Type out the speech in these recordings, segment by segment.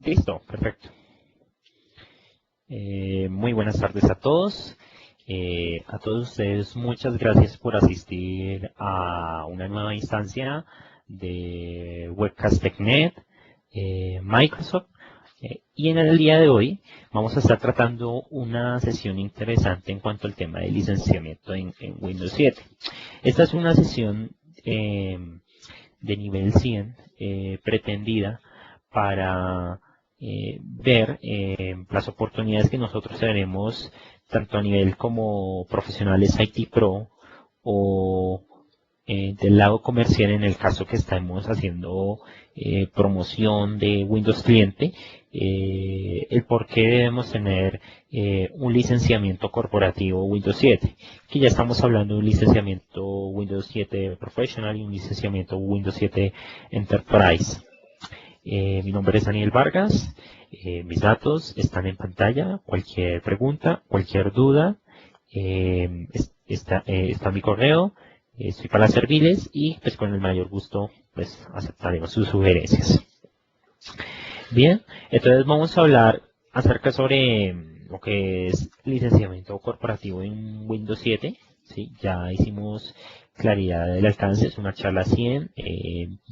Listo, perfecto. Muy buenas tardes a todos. A todos ustedes, muchas gracias por asistir a una nueva instancia de Webcast TechNet, Microsoft. Y en el día de hoy vamos a estar tratando una sesión interesante en cuanto al tema de licenciamiento en Windows 7. Esta es una sesión de nivel 100 pretendida para ver las oportunidades que nosotros tenemos tanto a nivel como profesionales IT Pro o del lado comercial en el caso que estamos haciendo promoción de Windows Cliente, el por qué debemos tener un licenciamiento corporativo Windows 7, que ya estamos hablando de un licenciamiento Windows 7 Professional y un licenciamiento Windows 7 Enterprise. Mi nombre es Daniel Vargas, mis datos están en pantalla, cualquier pregunta, cualquier duda, está mi correo, estoy para servirles y pues con el mayor gusto pues aceptaremos sus sugerencias. Bien, entonces vamos a hablar acerca sobre lo que es licenciamiento corporativo en Windows 7, ¿sí? Ya hicimos claridad del alcance, es una charla 100,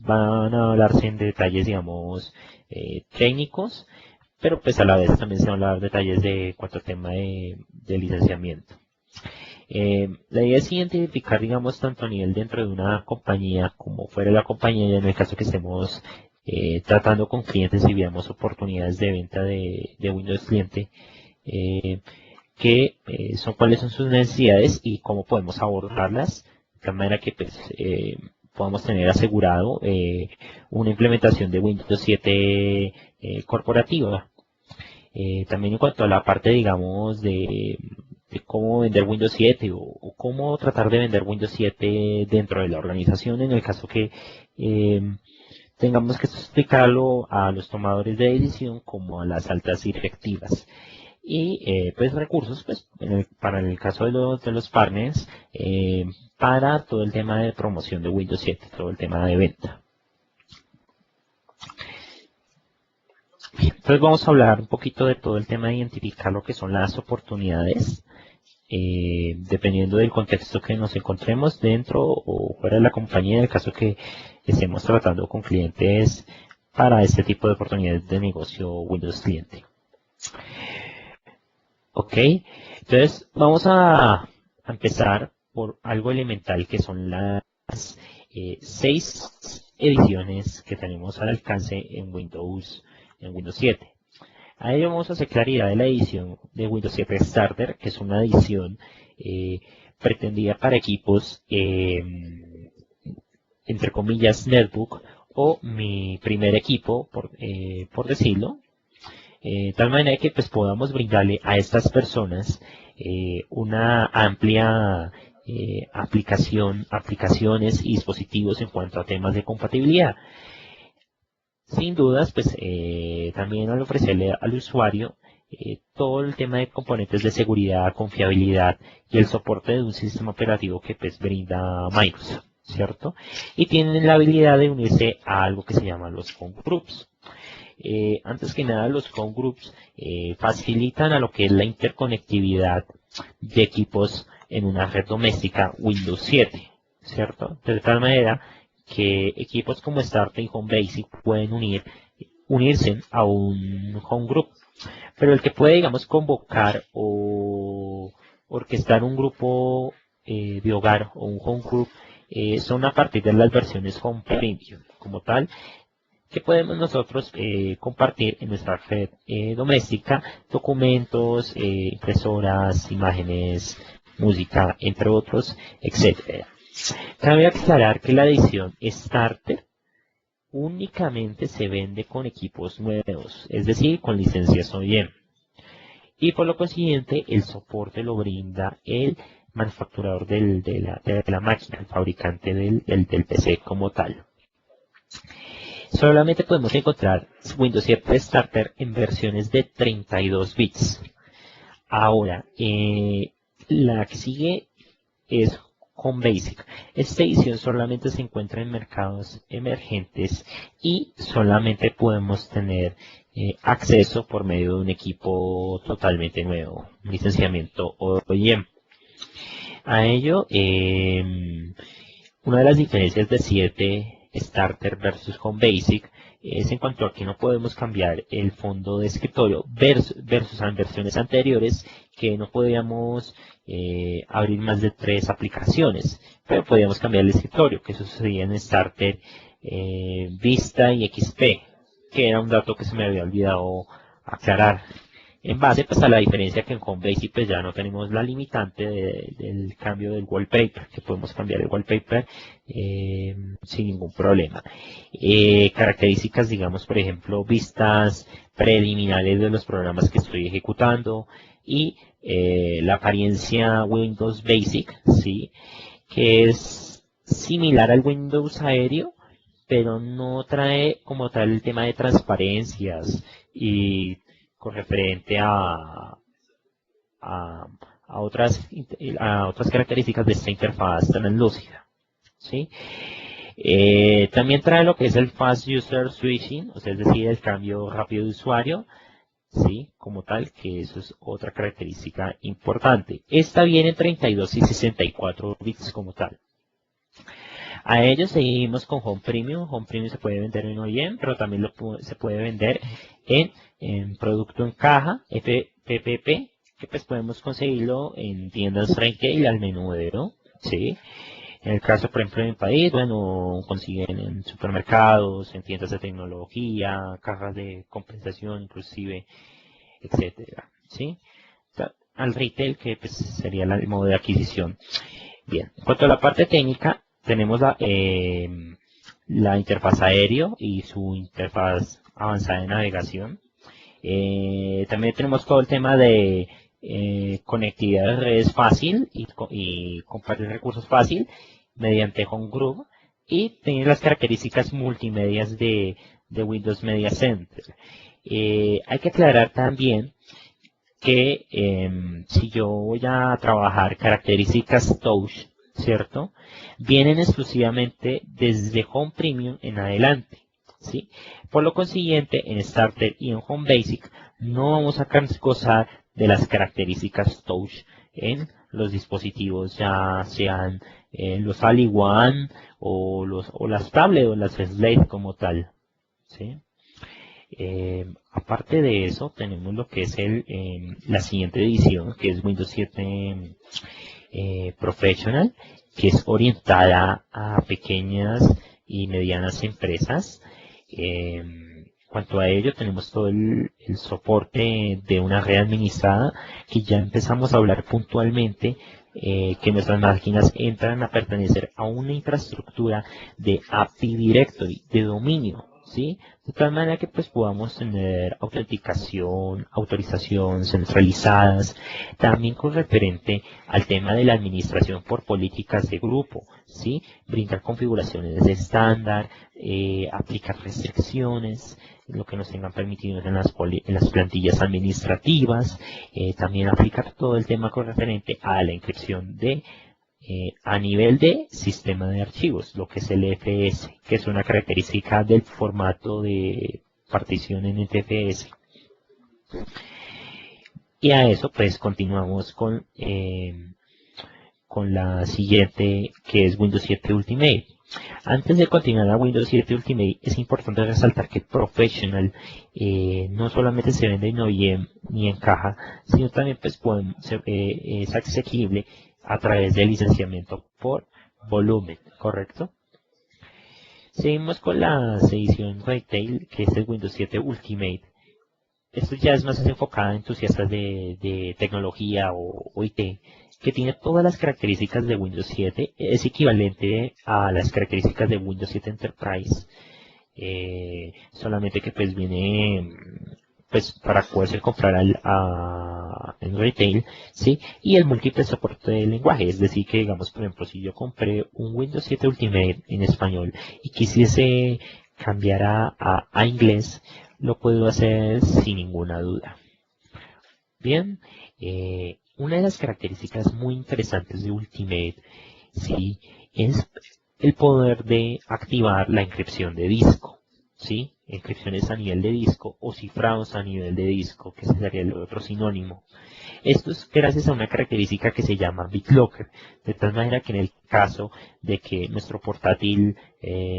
van a hablarse en detalles, digamos, técnicos, pero pues a la vez también se van a hablar detalles de cuanto al tema de licenciamiento. La idea es identificar, digamos, tanto a nivel dentro de una compañía como fuera de la compañía, en el caso que estemos tratando con clientes y veamos oportunidades de venta de Windows Cliente, cuáles son sus necesidades y cómo podemos abordarlas, de tal manera que pues, podamos tener asegurado una implementación de Windows 7 corporativa. También en cuanto a la parte, digamos, de cómo vender Windows 7 o cómo tratar de vender Windows 7 dentro de la organización en el caso que tengamos que explicarlo a los tomadores de decisión como a las altas directivas. Y pues recursos pues, para el caso de los partners para todo el tema de promoción de Windows 7, todo el tema de venta. Entonces vamos a hablar un poquito de todo el tema de identificar lo que son las oportunidades, dependiendo del contexto que nos encontremos dentro o fuera de la compañía, en el caso que estemos tratando con clientes para este tipo de oportunidades de negocio Windows Cliente. Ok, entonces vamos a empezar por algo elemental que son las 6 ediciones que tenemos al alcance en Windows 7. Ahí vamos a hacer claridad de la edición de Windows 7 Starter, que es una edición pretendida para equipos, entre comillas, netbook, o mi primer equipo, por decirlo, tal manera que pues, podamos brindarle a estas personas una amplia aplicaciones y dispositivos en cuanto a temas de compatibilidad. Sin dudas, pues también al ofrecerle al usuario todo el tema de componentes de seguridad, confiabilidad y el soporte de un sistema operativo que pues brinda Microsoft, ¿cierto? Y tienen la habilidad de unirse a algo que se llama los home groups. Antes que nada, los home groups facilitan a lo que es la interconectividad de equipos en una red doméstica Windows 7, ¿cierto? De tal manera que equipos como Starter y Home Basic pueden unirse a un home group, pero el que puede, digamos, convocar o orquestar un grupo de hogar o un home group son a partir de las versiones Home Premium como tal, que podemos nosotros compartir en nuestra red doméstica documentos, impresoras, imágenes, música, entre otros, etc. Cabe aclarar que la edición Starter únicamente se vende con equipos nuevos, es decir, con licencias OEM. Y por lo consiguiente, el soporte lo brinda el manufacturador de la máquina, el fabricante del PC como tal. Solamente podemos encontrar Windows 7 Starter en versiones de 32 bits. Ahora, la que sigue es Home Basic. Esta edición solamente se encuentra en mercados emergentes y solamente podemos tener acceso por medio de un equipo totalmente nuevo, un licenciamiento OEM. A ello, una de las diferencias de 7 Starter versus Home Basic es en cuanto a que no podemos cambiar el fondo de escritorio versus en versiones anteriores que no podíamos abrir más de 3 aplicaciones, pero podíamos cambiar el escritorio, que eso sucedía en Starter, Vista y XP, que era un dato que se me había olvidado aclarar. En base pues a la diferencia que en Home Basic pues ya no tenemos la limitante del cambio del wallpaper, que podemos cambiar el wallpaper sin ningún problema. Características, digamos, por ejemplo, vistas preliminares de los programas que estoy ejecutando y la apariencia Windows Basic, ¿sí? Que es similar al Windows aéreo, pero no trae como tal el tema de transparencias y con referente a otras características de esta interfaz tan lúcida, ¿sí? También trae lo que es el Fast User Switching, o sea, es decir, el cambio rápido de usuario, ¿sí? Como tal, que eso es otra característica importante. Esta viene en 32 y 64 bits como tal. A ello seguimos con Home Premium. Home Premium se puede vender en OEM, pero también se puede vender en producto en caja, PPP, que pues podemos conseguirlo en tiendas retail al menudeo, ¿sí? En el caso, por ejemplo, en mi país, bueno, consiguen en supermercados, en tiendas de tecnología, cajas de compensación, inclusive, etcétera, ¿sí? Al retail, que pues sería el modo de adquisición. Bien, en cuanto a la parte técnica, tenemos la interfaz aéreo y su interfaz avanzada de navegación. También tenemos todo el tema de conectividad de redes fácil y compartir recursos fácil mediante HomeGroup, y tiene las características multimedias de Windows Media Center. Hay que aclarar también que si yo voy a trabajar características Touch, ¿cierto? Vienen exclusivamente desde Home Premium en adelante, ¿sí? Por lo consiguiente, en Starter y en Home Basic no vamos a gozar de las características Touch en los dispositivos, ya sean los All-in-One o las tablets o las Slate como tal, ¿sí? Aparte de eso, tenemos lo que es la siguiente edición, que es Windows 7 Professional, que es orientada a pequeñas y medianas empresas. Cuanto a ello, tenemos todo el soporte de una red administrada, que ya empezamos a hablar puntualmente, que nuestras máquinas entran a pertenecer a una infraestructura de API Directory, de dominio, ¿sí? De tal manera que pues podamos tener autenticación, autorización centralizadas, también con referente al tema de la administración por políticas de grupo, ¿sí? Brindar configuraciones de estándar, aplicar restricciones, lo que nos tengan permitido en las plantillas administrativas, también aplicar todo el tema con referente a la inscripción a nivel de sistema de archivos, lo que es el FS, que es una característica del formato de partición en NTFS. Y a eso pues continuamos con la siguiente, que es Windows 7 Ultimate. Antes de continuar a Windows 7 Ultimate, es importante resaltar que Professional no solamente se vende en OEM ni en caja, sino también pues es asequible a través del licenciamiento por volumen, ¿correcto? Seguimos con la edición Retail, que es el Windows 7 Ultimate. Esto ya es más enfocada a entusiastas de tecnología o IT, que tiene todas las características de Windows 7, es equivalente a las características de Windows 7 Enterprise, solamente que pues viene pues para poderse comprar en retail, ¿sí? Y el múltiple soporte del lenguaje, es decir que digamos, por ejemplo, si yo compré un Windows 7 Ultimate en español y quisiese cambiar a inglés, lo puedo hacer sin ninguna duda. Bien, una de las características muy interesantes de Ultimate ¿sí? Es el poder de activar la encripción de disco, ¿sí? Encripciones a nivel de disco o cifrados a nivel de disco, que ese sería el otro sinónimo. Esto es gracias a una característica que se llama BitLocker, de tal manera que en el caso de que nuestro portátil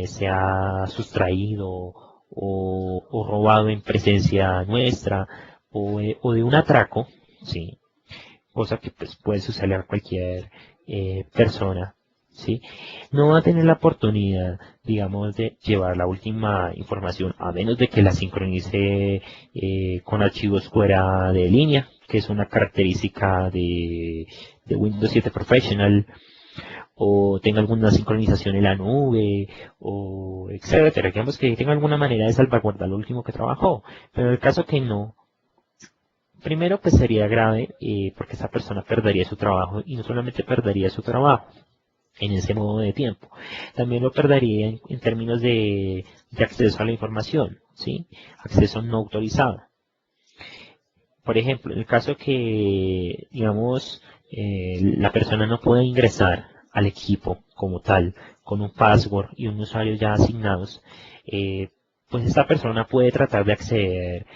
sea sustraído o robado en presencia nuestra o de un atraco, ¿sí? Cosa que pues, puede suceder a cualquier persona, ¿sí? No va a tener la oportunidad, digamos, de llevar la última información, a menos de que la sincronice con archivos fuera de línea, que es una característica de Windows 7 Professional, o tenga alguna sincronización en la nube, o etcétera. Digamos que tenga alguna manera de salvaguardar lo último que trabajó. Pero en el caso que no, primero, pues sería grave porque esa persona perdería su trabajo y no solamente perdería su trabajo en ese modo de tiempo, también lo perdería en términos de acceso a la información, ¿sí? Acceso no autorizado. Por ejemplo, en el caso que, digamos, la persona no puede ingresar al equipo como tal, con un password y un usuario ya asignados, eh, pues esta persona puede tratar de acceder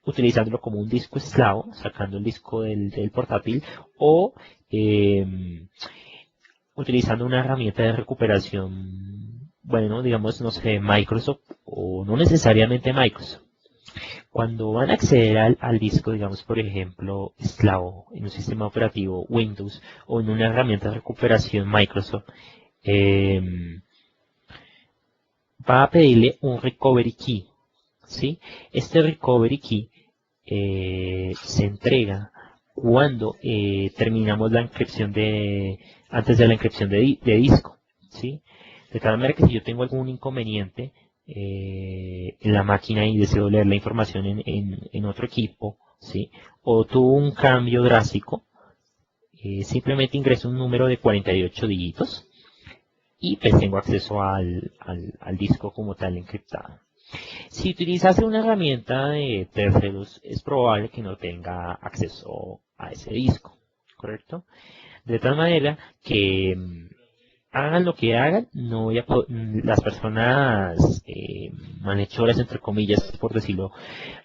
utilizándolo como un disco esclavo, sacando el disco del portátil, o utilizando una herramienta de recuperación, bueno, digamos, no sé, Microsoft, o no necesariamente Microsoft. Cuando van a acceder al disco, digamos, por ejemplo, esclavo en un sistema operativo Windows o en una herramienta de recuperación Microsoft, eh, va a pedirle un recovery key, ¿sí? Este recovery key se entrega cuando terminamos la encripción antes de la encripción de disco, ¿sí? De tal manera que si yo tengo algún inconveniente en la máquina y deseo leer la información en otro equipo, ¿sí? O tuvo un cambio drástico, simplemente ingreso un número de 48 dígitos y pues tengo acceso al disco como tal encriptado. Si utilizase una herramienta de terceros, es probable que no tenga acceso a ese disco, ¿correcto? De tal manera que hagan lo que hagan, no voy a las personas malhechoras, entre comillas, por decirlo,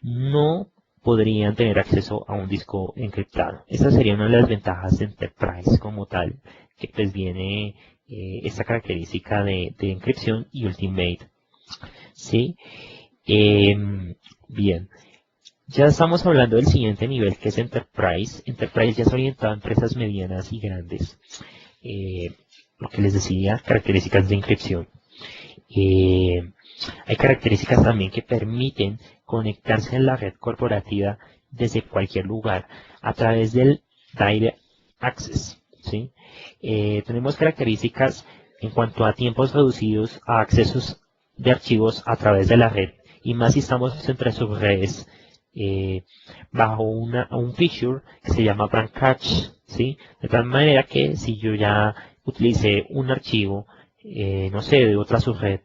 no podrían tener acceso a un disco encriptado. Esa sería una de las ventajas de Enterprise como tal, que pues viene esta característica de encripción y Ultimate. ¿Sí? Bien, ya estamos hablando del siguiente nivel que es Enterprise. Enterprise ya es orientado a empresas medianas y grandes. Lo que les decía, características de inscripción. Hay características también que permiten conectarse en la red corporativa desde cualquier lugar a través del Direct Access. ¿Sí? Tenemos características en cuanto a tiempos reducidos a accesos de archivos a través de la red y más si estamos entre subredes bajo un feature que se llama Branch Cache, ¿sí? De tal manera que si yo ya utilicé un archivo, no sé, de otra subred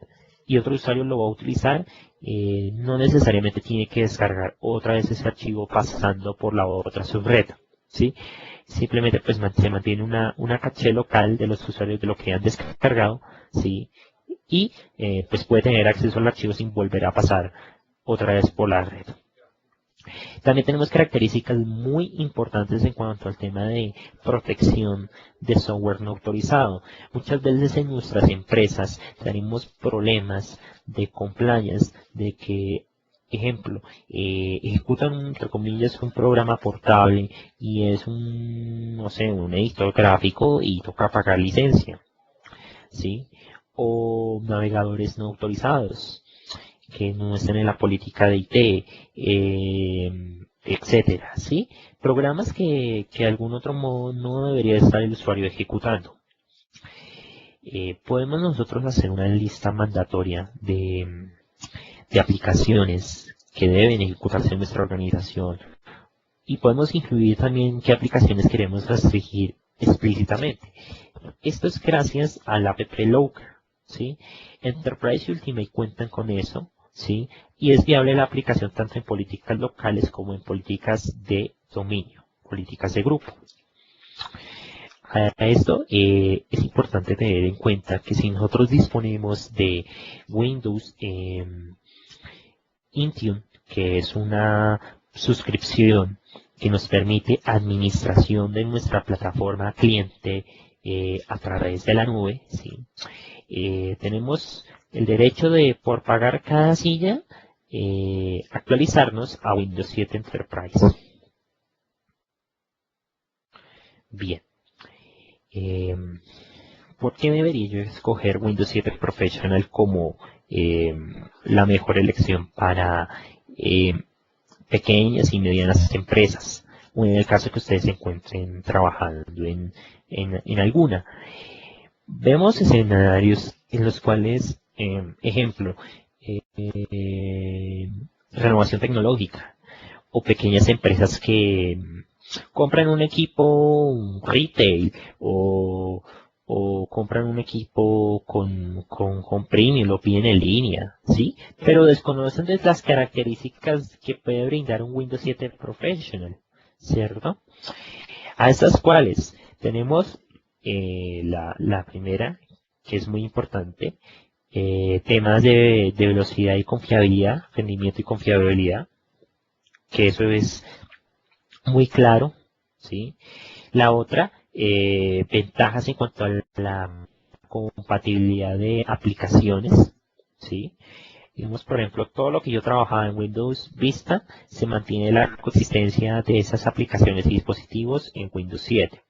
y otro usuario lo va a utilizar, no necesariamente tiene que descargar otra vez ese archivo pasando por la otra subred, ¿sí? Simplemente pues se mantiene una caché local de los usuarios de lo que han descargado, ¿sí? Y pues puede tener acceso al archivo sin volver a pasar otra vez por la red. También tenemos características muy importantes en cuanto al tema de protección de software no autorizado. Muchas veces en nuestras empresas tenemos problemas de compliance, de que, ejemplo, ejecutan, entre comillas, un programa portable y es no sé, un editor gráfico y toca pagar licencia, ¿sí? O navegadores no autorizados que no estén en la política de IT, etcétera, ¿sí? Programas que de algún otro modo no debería estar el usuario ejecutando. Podemos nosotros hacer una lista mandatoria de aplicaciones que deben ejecutarse en nuestra organización y podemos incluir también qué aplicaciones queremos restringir explícitamente. Esto es gracias al app Locker, ¿sí? Enterprise y Ultimate cuentan con eso, ¿sí? Y es viable la aplicación tanto en políticas locales como en políticas de dominio, políticas de grupo. A esto es importante tener en cuenta que si nosotros disponemos de Windows Intune, que es una suscripción que nos permite administración de nuestra plataforma cliente a través de la nube, ¿sí? Tenemos el derecho de, por pagar cada silla, actualizarnos a Windows 7 Enterprise. Bien. ¿Por qué debería yo escoger Windows 7 Professional como la mejor elección para pequeñas y medianas empresas? O en el caso que ustedes se encuentren trabajando en alguna. Vemos escenarios en los cuales, ejemplo, renovación tecnológica o pequeñas empresas que compran un equipo retail o compran un equipo con premium, lo piden en línea, ¿sí? Pero desconocen de las características que puede brindar un Windows 7 Professional, ¿cierto? A estas cuales tenemos la primera, que es muy importante, temas de velocidad y confiabilidad, rendimiento y confiabilidad, que eso es muy claro, ¿sí? La otra, ventajas en cuanto a la compatibilidad de aplicaciones, ¿sí? Digamos, por ejemplo, todo lo que yo trabajaba en Windows Vista se mantiene la consistencia de esas aplicaciones y dispositivos en Windows 7.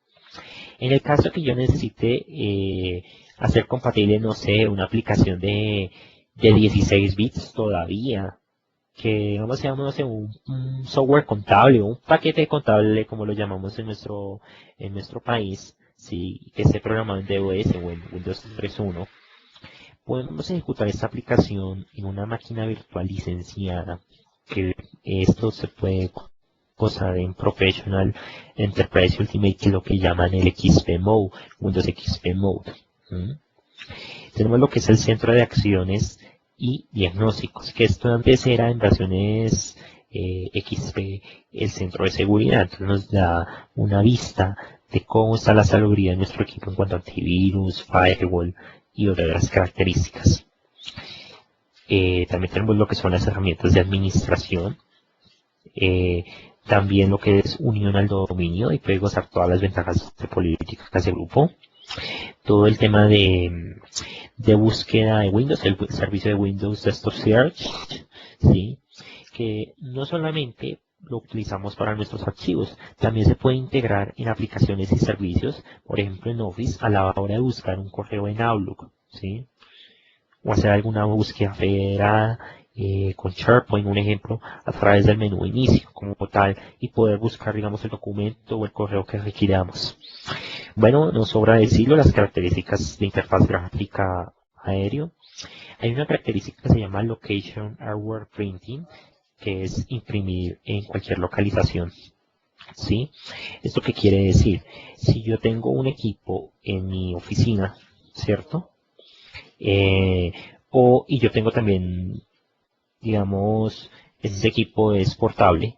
En el caso que yo necesite hacer compatible, no sé, una aplicación de 16 bits todavía, que vamos a no sé, un software contable o un paquete contable como lo llamamos en nuestro país, sí, que esté programado en DOS o en Windows 3.1, podemos ejecutar esta aplicación en una máquina virtual licenciada, que esto se puede usar en Professional, Enterprise Ultimate, que es lo que llaman el XP Mode, Windows XP Mode. Tenemos lo que es el centro de acciones y diagnósticos, que esto antes era en versiones XP, el centro de seguridad. Entonces nos da una vista de cómo está la salubridad de nuestro equipo en cuanto a antivirus, firewall y otras características. También tenemos lo que son las herramientas de administración, también lo que es unión al dominio y puede gozar todas las ventajas de políticas de grupo. Todo el tema de búsqueda de Windows, el servicio de Windows Desktop Search, ¿sí? Que no solamente lo utilizamos para nuestros archivos, también se puede integrar en aplicaciones y servicios, por ejemplo en Office, a la hora de buscar un correo en Outlook, ¿sí? O hacer alguna búsqueda federada con SharePoint, un ejemplo, a través del menú inicio como tal y poder buscar, digamos, el documento o el correo que requiramos. Bueno, no sobra decirlo, las características de interfaz gráfica aéreo. Hay una característica que se llama Location Hardware Printing, que es imprimir en cualquier localización. ¿Sí? ¿Esto qué quiere decir? Si yo tengo un equipo en mi oficina, ¿cierto? Y yo tengo también, digamos, ese equipo es portable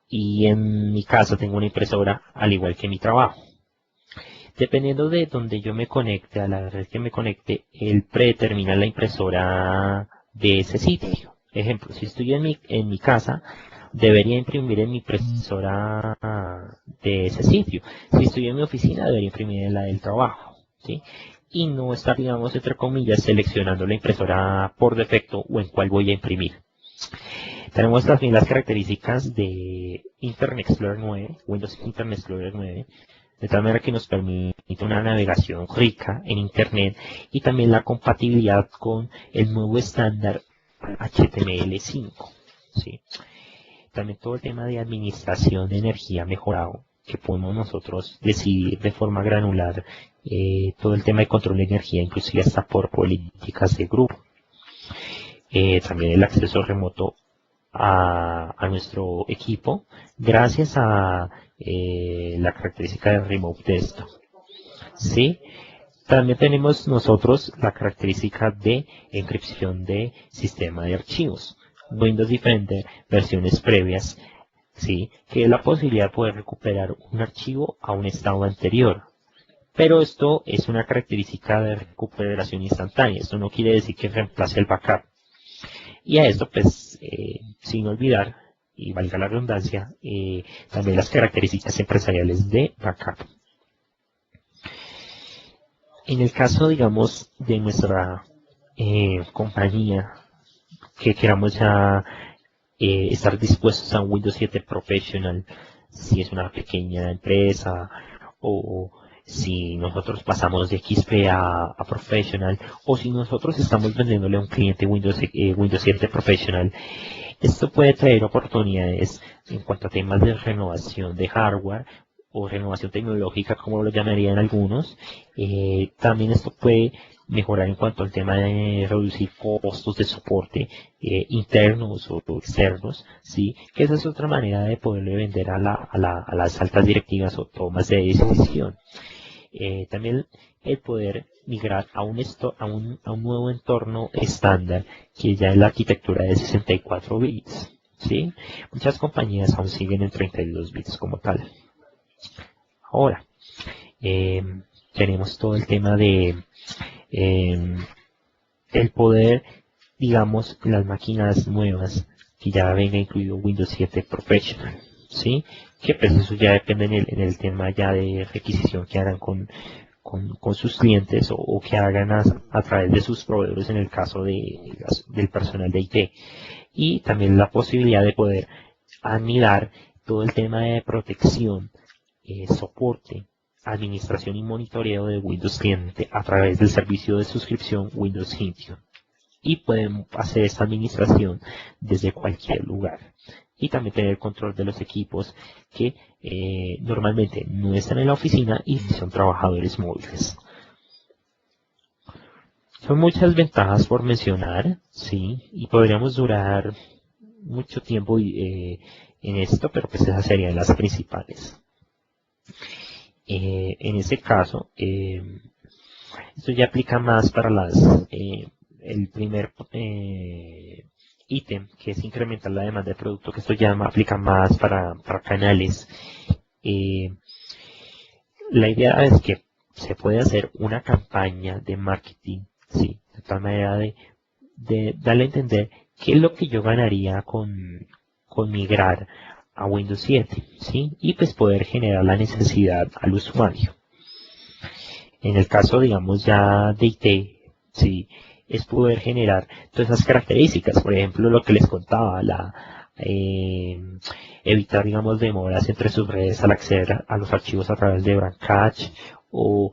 y en mi casa tengo una impresora al igual que mi trabajo. Dependiendo de donde yo me conecte, a la red que me conecte, él predetermina la impresora de ese sitio. Ejemplo, si estoy en mi casa, debería imprimir en mi impresora de ese sitio. Si estoy en mi oficina, debería imprimir en la del trabajo, ¿sí? Y no estar, digamos, entre comillas, seleccionando la impresora por defecto o en cuál voy a imprimir. Tenemos también las características de Internet Explorer 9, Windows Internet Explorer 9, de tal manera que nos permite una navegación rica en Internet y también la compatibilidad con el nuevo estándar HTML5. ¿Sí? También todo el tema de administración de energía mejorado, que podemos nosotros decidir de forma granular todo el tema de control de energía, inclusive hasta por políticas de grupo. También el acceso remoto a nuestro equipo gracias a la característica de Remote Desktop. ¿Sí? También tenemos nosotros la característica de encripción de sistema de archivos. Windows Defender, versiones previas, ¿sí? Que es la posibilidad de poder recuperar un archivo a un estado anterior. Pero esto es una característica de recuperación instantánea. Esto no quiere decir que reemplace el backup. Y a esto, pues, sin olvidar, y valga la redundancia, también las características empresariales de backup. En el caso, digamos, de nuestra compañía, que queramos ya estar dispuestos a un Windows 7 Professional, si es una pequeña empresa o si nosotros pasamos de XP a Professional o si nosotros estamos vendiéndole a un cliente Windows 7 Professional, esto puede traer oportunidades en cuanto a temas de renovación de hardware o renovación tecnológica, como lo llamarían algunos. También esto puede mejorar en cuanto al tema de reducir costos de soporte internos o externos, ¿sí? Que esa es otra manera de poderle vender a las altas directivas o tomas de decisión. También el poder migrar a un nuevo entorno estándar, que ya es la arquitectura de 64 bits, ¿sí? Muchas compañías aún siguen en 32 bits como tal. Ahora, tenemos todo el tema de el poder, digamos, las máquinas nuevas que ya venga incluido Windows 7 Professional, ¿sí? Que pues eso ya depende en el tema ya de requisición que hagan con sus clientes o que hagan a través de sus proveedores en el caso del personal de IT. Y también la posibilidad de poder anidar todo el tema de protección, soporte, administración y monitoreo de Windows Cliente a través del servicio de suscripción Windows Intune. Y pueden hacer esta administración desde cualquier lugar. Y también tener control de los equipos que normalmente no están en la oficina y son trabajadores móviles. Son muchas ventajas por mencionar, sí, y podríamos durar mucho tiempo en esto, pero pues esas serían las principales. En ese caso, esto ya aplica más para el primer ítem, que es incrementar la demanda de producto, que esto ya aplica más para canales. La idea es que se puede hacer una campaña de marketing, sí, de tal manera de darle a entender qué es lo que yo ganaría con migrar a Windows 7, ¿sí? Y pues poder generar la necesidad al usuario. En el caso, digamos, ya de IT, ¿sí? Es poder generar todas esas características. Por ejemplo, lo que les contaba, evitar, digamos, demoras entre sus redes al acceder a los archivos a través de Brancache o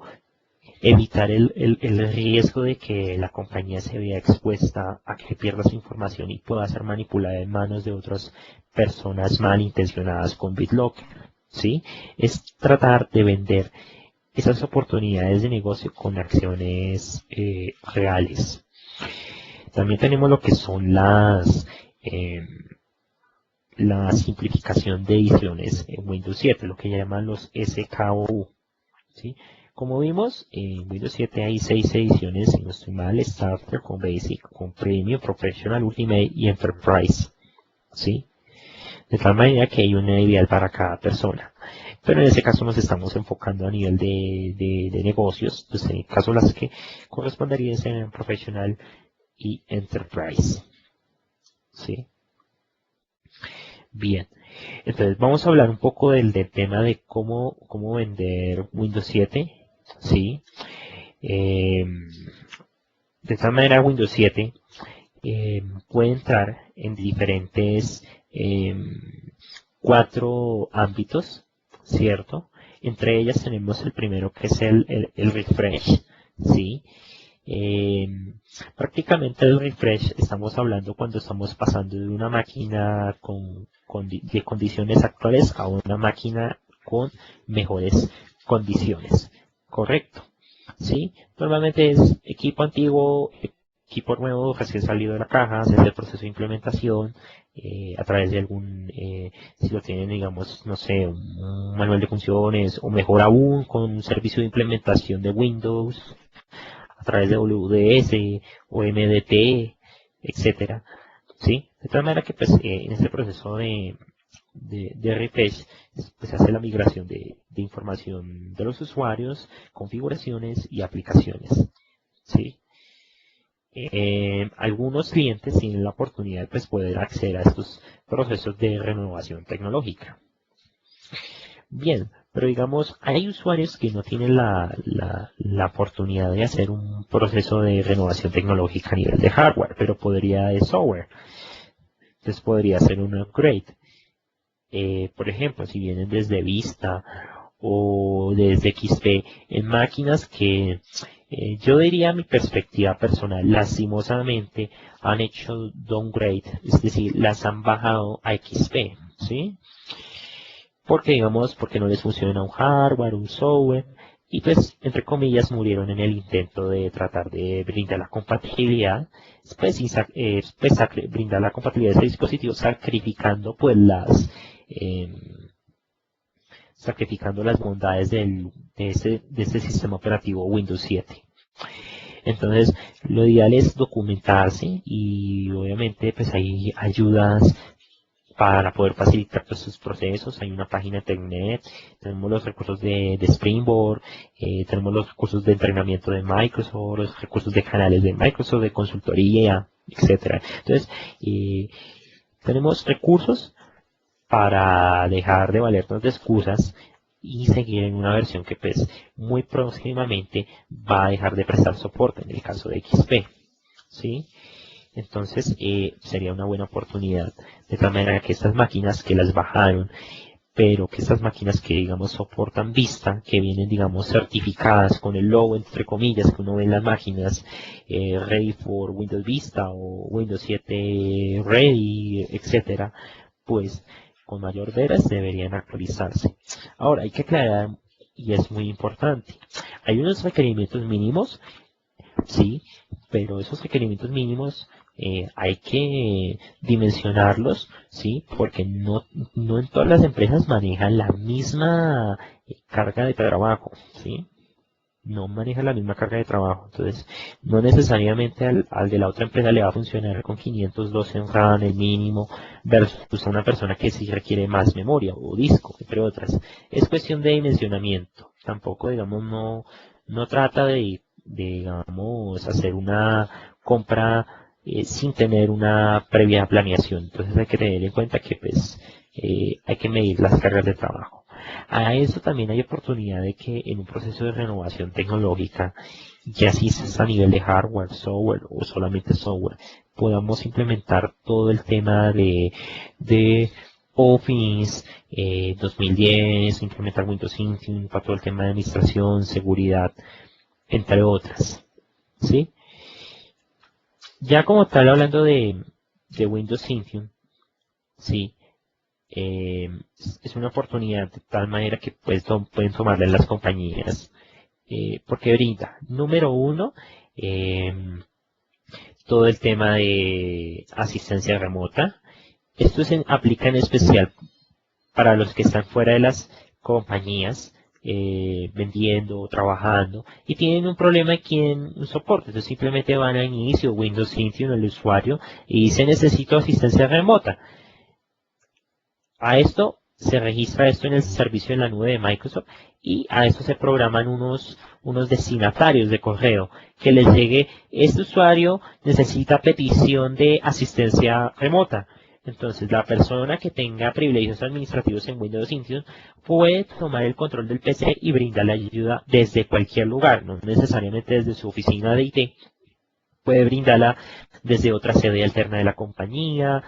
evitar el riesgo de que la compañía se vea expuesta a que pierda su información y pueda ser manipulada en manos de otras personas malintencionadas con BitLocker, ¿sí? Es tratar de vender esas oportunidades de negocio con acciones reales. También tenemos lo que son la simplificación de ediciones en Windows 7, lo que llaman los SKU, ¿sí? Como vimos, en Windows 7 hay 6 ediciones, si no estoy mal: Starter, con Basic, con Premium, Professional, Ultimate y Enterprise, ¿sí? De tal manera que hay una ideal para cada persona. Pero en este caso nos estamos enfocando a nivel de negocios, pues en el caso las que corresponderían ser Professional y Enterprise, ¿sí? Bien, entonces vamos a hablar un poco del tema de cómo vender Windows 7, ¿sí? De tal manera, Windows 7 puede entrar en diferentes 4 ámbitos, ¿cierto? Entre ellas tenemos el primero, que es el refresh, ¿sí? Prácticamente el refresh estamos hablando cuando estamos pasando de una máquina de condiciones actuales a una máquina con mejores condiciones, ¿correcto? ¿Sí? Normalmente es equipo antiguo, equipo nuevo, recién salido de la caja, hacer el proceso de implementación a través de si lo tienen, digamos, no sé, un manual de funciones, o mejor aún, con un servicio de implementación de Windows a través de WDS o MDT, etcétera, ¿sí? De tal manera que pues en este proceso de refresh, pues hace la migración de información de los usuarios, configuraciones y aplicaciones. ¿Sí? Algunos clientes tienen la oportunidad de pues, poder acceder a estos procesos de renovación tecnológica. Bien, pero digamos, hay usuarios que no tienen la oportunidad de hacer un proceso de renovación tecnológica a nivel de hardware, pero podría de software. Entonces podría hacer un upgrade. Por ejemplo, si vienen desde Vista o desde XP en máquinas que yo diría mi perspectiva personal, lastimosamente han hecho downgrade, es decir, las han bajado a XP, ¿sí? Porque digamos, porque no les funciona un hardware, un software, y pues, entre comillas, murieron en el intento de tratar de brindar la compatibilidad, pues, brindar la compatibilidad de ese dispositivo, eh, sacrificando las bondades de este sistema operativo Windows 7. Entonces, lo ideal es documentarse y obviamente pues hay ayudas para poder facilitar todos estos procesos. Hay una página de internet, tenemos los recursos de Springboard, tenemos los recursos de entrenamiento de Microsoft, los recursos de canales de Microsoft, de consultoría, etcétera. Entonces, tenemos recursos para dejar de valernos de excusas y seguir en una versión que pues muy próximamente va a dejar de prestar soporte en el caso de XP. ¿Sí? Entonces sería una buena oportunidad. De tal manera que estas máquinas que las bajaron, pero que estas máquinas que digamos soportan Vista, que vienen digamos certificadas con el logo entre comillas que uno ve en las máquinas, Ready for Windows Vista o Windows 7 Ready, etcétera, pues con mayor veras deberían actualizarse. Ahora hay que aclarar, y es muy importante, hay unos requerimientos mínimos, sí, pero esos requerimientos mínimos hay que dimensionarlos, ¿sí? Porque no en todas las empresas manejan la misma carga de trabajo, ¿sí? No manejan la misma carga de trabajo. Entonces, no necesariamente al de la otra empresa le va a funcionar con 512 en RAM el mínimo versus a una persona que sí requiere más memoria o disco, entre otras. Es cuestión de dimensionamiento. Tampoco, digamos, no trata de digamos, hacer una compra sin tener una previa planeación. Entonces hay que tener en cuenta que pues hay que medir las cargas de trabajo. A eso también hay oportunidad de que en un proceso de renovación tecnológica, ya si es a nivel de hardware, software o solamente software, podamos implementar todo el tema de Office 2010, implementar Windows Intune para todo el tema de administración, seguridad, entre otras. ¿Sí? Ya como tal, hablando de Windows Intune, sí, es una oportunidad de tal manera que pues, pueden tomarla en las compañías, porque brinda, número uno, todo el tema de asistencia remota. Esto aplica en especial para los que están fuera de las compañías, vendiendo o trabajando y tienen un problema aquí en un soporte. Entonces simplemente van a inicio, Windows Intune, el usuario, y dice necesito asistencia remota. A esto se registra esto en el servicio en la nube de Microsoft y a esto se programan unos destinatarios de correo que les llegue, este usuario necesita petición de asistencia remota. Entonces, la persona que tenga privilegios administrativos en Windows Intune puede tomar el control del PC y brindar la ayuda desde cualquier lugar, no necesariamente desde su oficina de IT. Puede brindarla desde otra sede alterna de la compañía,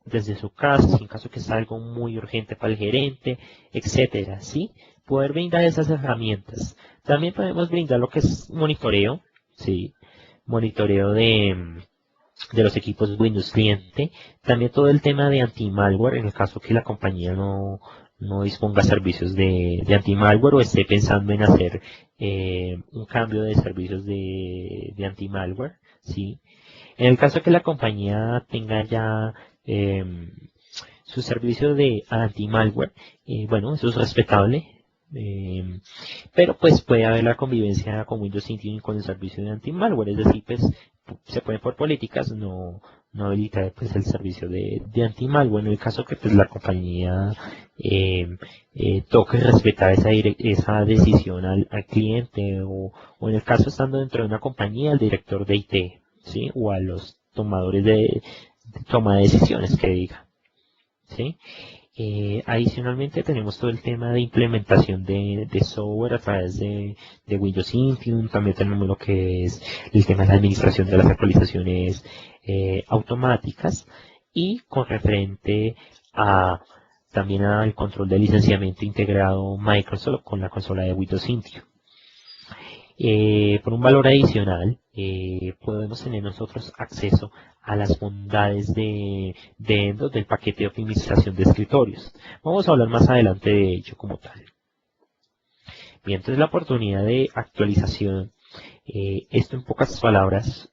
desde su casa, si en caso que sea algo muy urgente para el gerente, etcétera, ¿sí? Poder brindar esas herramientas. También podemos brindar lo que es monitoreo, ¿sí? Monitoreo de los equipos Windows cliente, también todo el tema de anti-malware, en el caso que la compañía no disponga servicios de anti-malware o esté pensando en hacer un cambio de servicios de anti-malware, ¿sí? En el caso que la compañía tenga ya su servicio de anti-malware, bueno, eso es respetable, pero pues puede haber la convivencia con Windows Intune y con el servicio de anti-malware, es decir, pues se puede por políticas no habilitar pues el servicio de anti-malware en el caso que pues la compañía toque respetar esa decisión al cliente o en el caso estando dentro de una compañía al director de IT, ¿sí? O a los tomadores de toma de decisiones que diga, ¿sí? Adicionalmente tenemos todo el tema de implementación de software a través de Windows Intune, también tenemos lo que es el tema de la administración de las actualizaciones automáticas y con referente a también al control de licenciamiento integrado Microsoft con la consola de Windows Intune. Por un valor adicional, podemos tener nosotros acceso a las bondades de Windows del paquete de optimización de escritorios. Vamos a hablar más adelante de ello como tal. Bien, entonces la oportunidad de actualización, esto en pocas palabras,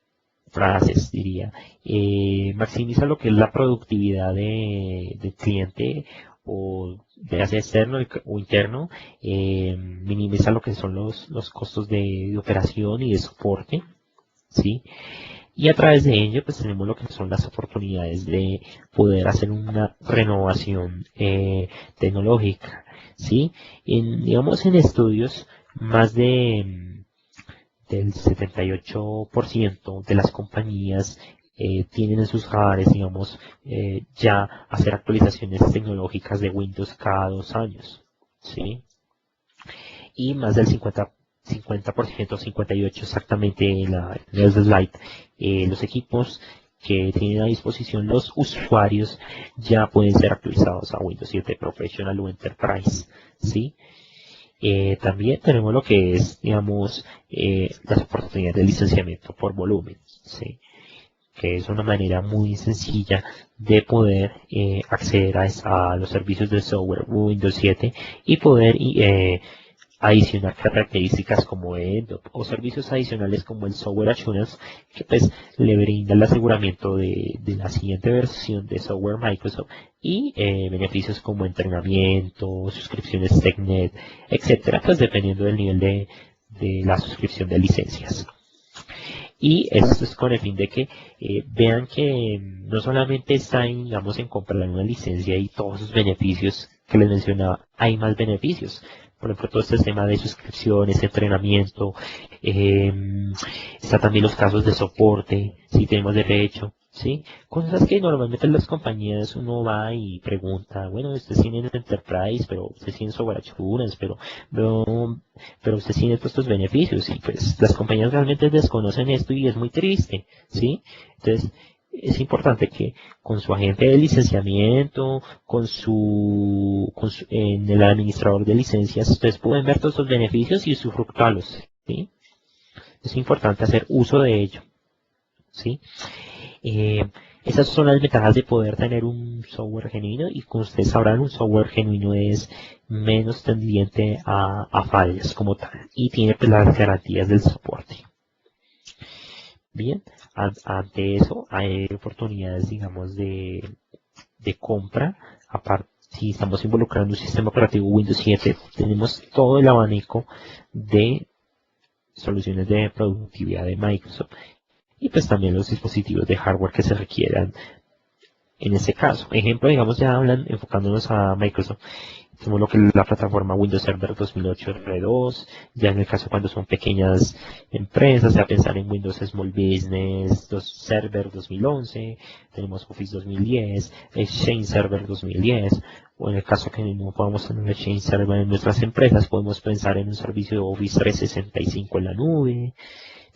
frases diría, maximiza lo que es la productividad del cliente o ya sea externo o interno, minimiza lo que son los costos de operación y de soporte, ¿sí? Y a través de ello, pues tenemos lo que son las oportunidades de poder hacer una renovación tecnológica, ¿sí? Digamos, en estudios, más del 78% de las compañías tienen en sus hogares, digamos, ya hacer actualizaciones tecnológicas de Windows cada 2 años, ¿sí? Y más del 50%, 58% exactamente en el slide, los equipos que tienen a disposición los usuarios ya pueden ser actualizados a Windows 7 Professional o Enterprise, ¿sí? También tenemos lo que es, digamos, las oportunidades de licenciamiento por volumen, ¿sí? Que es una manera muy sencilla de poder acceder a los servicios de software Windows 7 y poder adicionar características como o servicios adicionales como el Software Assurance, que pues le brinda el aseguramiento de la siguiente versión de software Microsoft y beneficios como entrenamiento, suscripciones TechNet, etcétera, pues dependiendo del nivel de la suscripción de licencias. Y esto es con el fin de que vean que no solamente está digamos, en comprar una licencia y todos sus beneficios que les mencionaba, hay más beneficios. Por ejemplo, todo este tema de suscripciones, entrenamiento, está también los casos de soporte, si tenemos derecho, ¿sí? Cosas que normalmente en las compañías uno va y pregunta, bueno, usted tiene en Enterprise, pero usted tiene Software Assurance, pero usted tiene todos estos beneficios, y pues las compañías realmente desconocen esto y es muy triste, ¿sí? Entonces, es importante que con su agente de licenciamiento, en el administrador de licencias, ustedes pueden ver todos los beneficios y usufructuarlos, ¿sí? Es importante hacer uso de ello, ¿sí? Esas son las ventajas de poder tener un software genuino y como ustedes sabrán, un software genuino es menos tendiente a fallas como tal y tiene pues, las garantías del soporte. Bien, ante eso hay oportunidades, digamos, de compra. Aparte, si estamos involucrando un sistema operativo Windows 7, tenemos todo el abanico de soluciones de productividad de Microsoft y pues también los dispositivos de hardware que se requieran en este caso. Ejemplo, digamos, ya hablan enfocándonos a Microsoft. Tenemos lo que es la plataforma Windows Server 2008 R2, ya en el caso cuando son pequeñas empresas, ya pensar en Windows Small Business Server 2011, tenemos Office 2010, Exchange Server 2010, o en el caso que no podamos tener Exchange Server en nuestras empresas, podemos pensar en un servicio de Office 365 en la nube,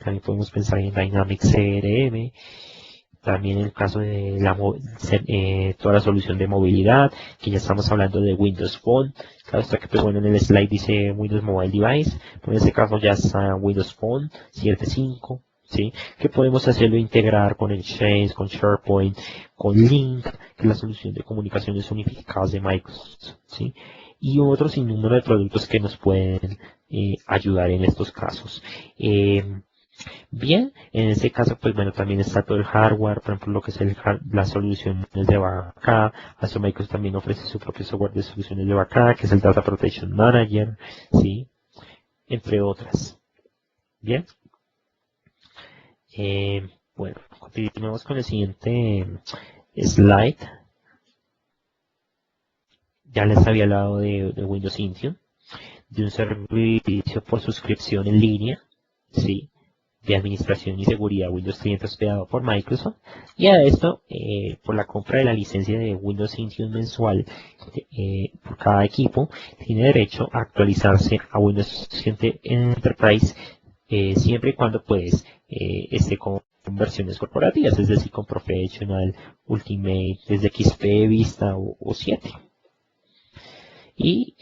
también podemos pensar en Dynamics CRM, también en el caso de toda la solución de movilidad, que ya estamos hablando de Windows Phone. Claro está que pues, bueno, en el slide dice Windows Mobile Device, pero en este caso ya está Windows Phone 7.5, ¿sí? Que podemos hacerlo integrar con Exchange, con SharePoint, con Link, que es la solución de comunicaciones unificadas de Microsoft, ¿sí? Y otro sinnúmero de productos que nos pueden ayudar en estos casos. Bien, en este caso, pues bueno, también está todo el hardware, por ejemplo, lo que es las soluciones de backup. Astro Microsoft también ofrece su propio software de soluciones de backup, que es el Data Protection Manager, ¿sí? Entre otras. Bien. Bueno, continuamos con el siguiente slide. Ya les había hablado de Windows Intune, de un servicio por suscripción en línea, ¿sí?, de administración y seguridad Windows Cliente hospedado por Microsoft, y a esto, por la compra de la licencia de Windows Intune mensual por cada equipo, tiene derecho a actualizarse a Windows Cliente Enterprise siempre y cuando pues esté con versiones corporativas, es decir, con Professional, Ultimate, desde XP, Vista o 7. Y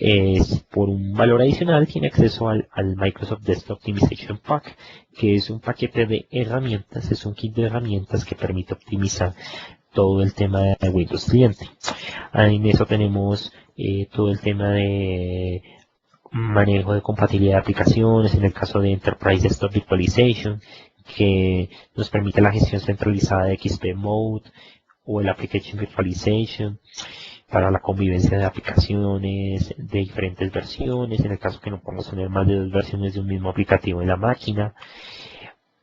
por un valor adicional tiene acceso al Microsoft Desktop Optimization Pack, que es un paquete de herramientas, es un kit de herramientas que permite optimizar todo el tema de Windows Cliente. En eso tenemos todo el tema de manejo de compatibilidad de aplicaciones, en el caso de Enterprise Desktop Virtualization, que nos permite la gestión centralizada de XP Mode o el Application Virtualization, para la convivencia de aplicaciones de diferentes versiones, en el caso que no podamos tener más de 2 versiones de un mismo aplicativo en la máquina,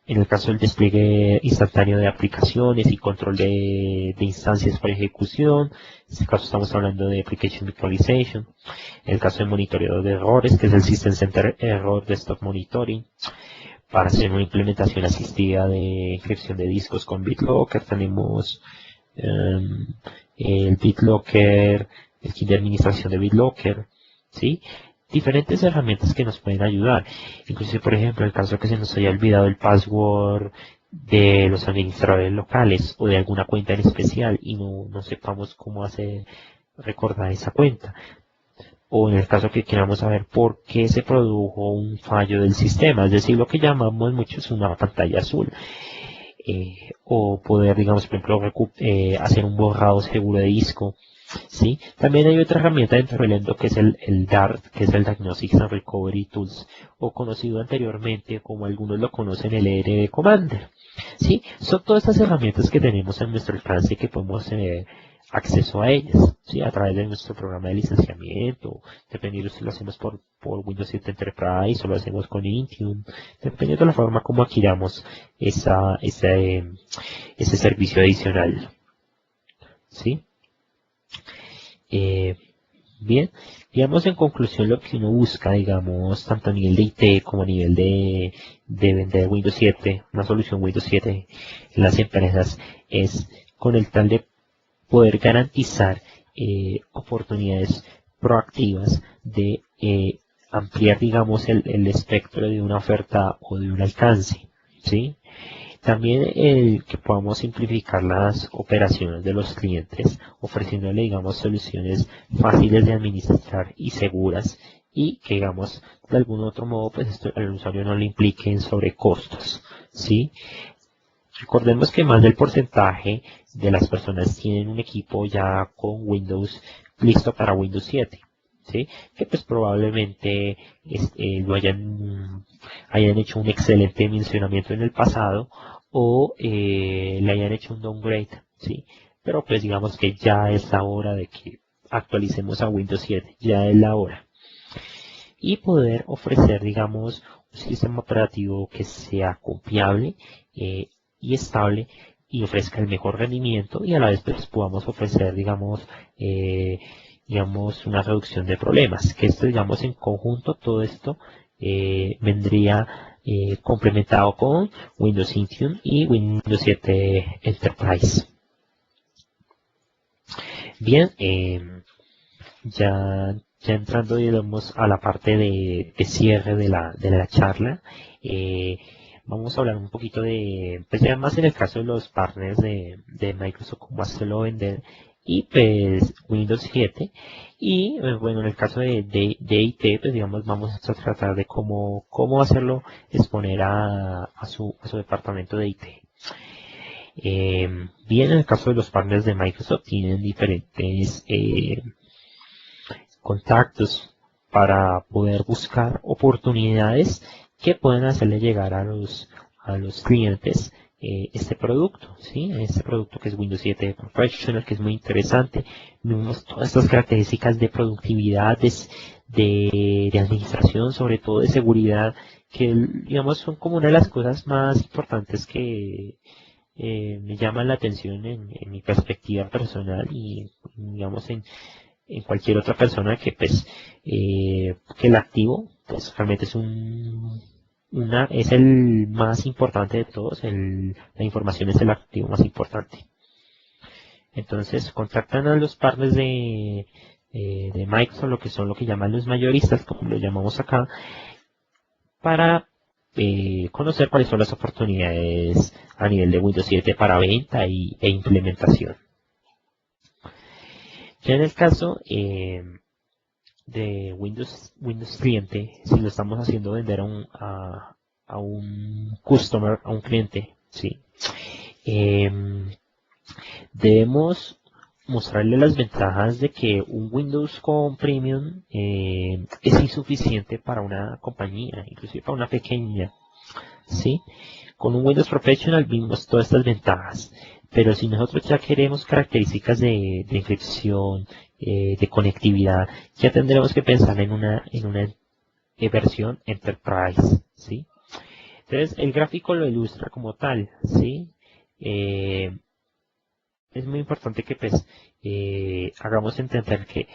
en el caso del despliegue instantáneo de aplicaciones y control de instancias por ejecución, en este caso estamos hablando de Application Virtualization, en el caso de monitoreo de errores, que es el System Center Error Desktop Monitoring, para hacer una implementación asistida de encripción de discos con BitLocker, tenemos el BitLocker, el kit de administración de BitLocker, ¿sí? Diferentes herramientas que nos pueden ayudar. Incluso, por ejemplo, en el caso que se nos haya olvidado el password de los administradores locales o de alguna cuenta en especial y no sepamos cómo hacer recordar esa cuenta. O en el caso que queramos saber por qué se produjo un fallo del sistema, es decir, lo que llamamos muchos una pantalla azul. O poder, digamos, por ejemplo, hacer un borrado seguro de disco, ¿sí? También hay otra herramienta dentro del Endo que es el DART, que es el Diagnostics and Recovery Tools, o conocido anteriormente como algunos lo conocen, el ERB Commander, ¿sí? Son todas estas herramientas que tenemos a nuestro alcance y que podemos tener acceso a ellas, ¿sí?, a través de nuestro programa de licenciamiento, dependiendo si lo hacemos por Windows 7 Enterprise o lo hacemos con Intune, dependiendo de la forma como adquiramos ese servicio adicional, ¿sí? Bien, digamos en conclusión lo que uno busca, digamos, tanto a nivel de IT como a nivel de vender Windows 7, una solución Windows 7 en las empresas, es con el tal de poder garantizar oportunidades proactivas de ampliar, digamos, el espectro de una oferta o de un alcance, ¿sí? También el que podamos simplificar las operaciones de los clientes, ofreciéndole, digamos, soluciones fáciles de administrar y seguras, y que, digamos, de algún otro modo, pues esto al usuario no le implique en sobrecostos, ¿sí? Recordemos que más del porcentaje de las personas tienen un equipo ya con Windows listo para Windows 7, ¿sí? Que pues probablemente lo hayan hecho un excelente mencionamiento en el pasado o le hayan hecho un downgrade, ¿sí? Pero pues digamos que ya es la hora de que actualicemos a Windows 7, ya es la hora. Y poder ofrecer, digamos, un sistema operativo que sea confiable y estable y ofrezca el mejor rendimiento y a la vez pues podamos ofrecer, digamos, una reducción de problemas, que esto, digamos, en conjunto todo esto vendría complementado con Windows Intune y Windows 7 Enterprise. Bien, ya entrando, digamos, a la parte de cierre de la charla, vamos a hablar un poquito de, pues ya más en el caso de los partners de Microsoft, cómo hacerlo vender, y pues Windows 7, y bueno, en el caso de IT, pues digamos, vamos a tratar de cómo hacerlo exponer a su departamento de IT. Bien, en el caso de los partners de Microsoft, tienen diferentes contactos para poder buscar oportunidades que pueden hacerle llegar a los clientes este producto, ¿sí? Este producto que es Windows 7 Professional, que es muy interesante. Vemos todas estas características de productividad, de administración, sobre todo de seguridad, que digamos son como una de las cosas más importantes que me llama la atención en mi perspectiva personal y digamos en cualquier otra persona que pues que el activo pues realmente es es el más importante de todos, la información es el activo más importante. Entonces contactan a los partners de Microsoft, lo que llaman los mayoristas, como lo llamamos acá, para conocer cuáles son las oportunidades a nivel de Windows 7 para venta e implementación. Ya en el caso de Windows cliente, si lo estamos haciendo vender a un customer, a un cliente, ¿sí? Debemos mostrarle las ventajas de que un Windows con Premium es insuficiente para una compañía, inclusive para una pequeña, ¿sí? Con un Windows Professional vimos todas estas ventajas, pero si nosotros ya queremos características de encrypción, de conectividad, ya tendremos que pensar en una versión Enterprise, ¿sí? Entonces, el gráfico lo ilustra como tal, ¿sí? Es muy importante que pues hagamos entender que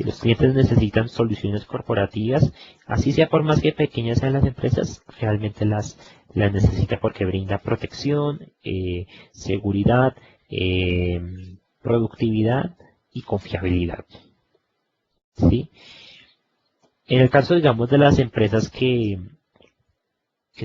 los clientes necesitan soluciones corporativas, así sea por más que pequeñas sean las empresas, realmente las necesita porque brinda protección, seguridad, productividad y confiabilidad. ¿Sí? En el caso, digamos, de las empresas que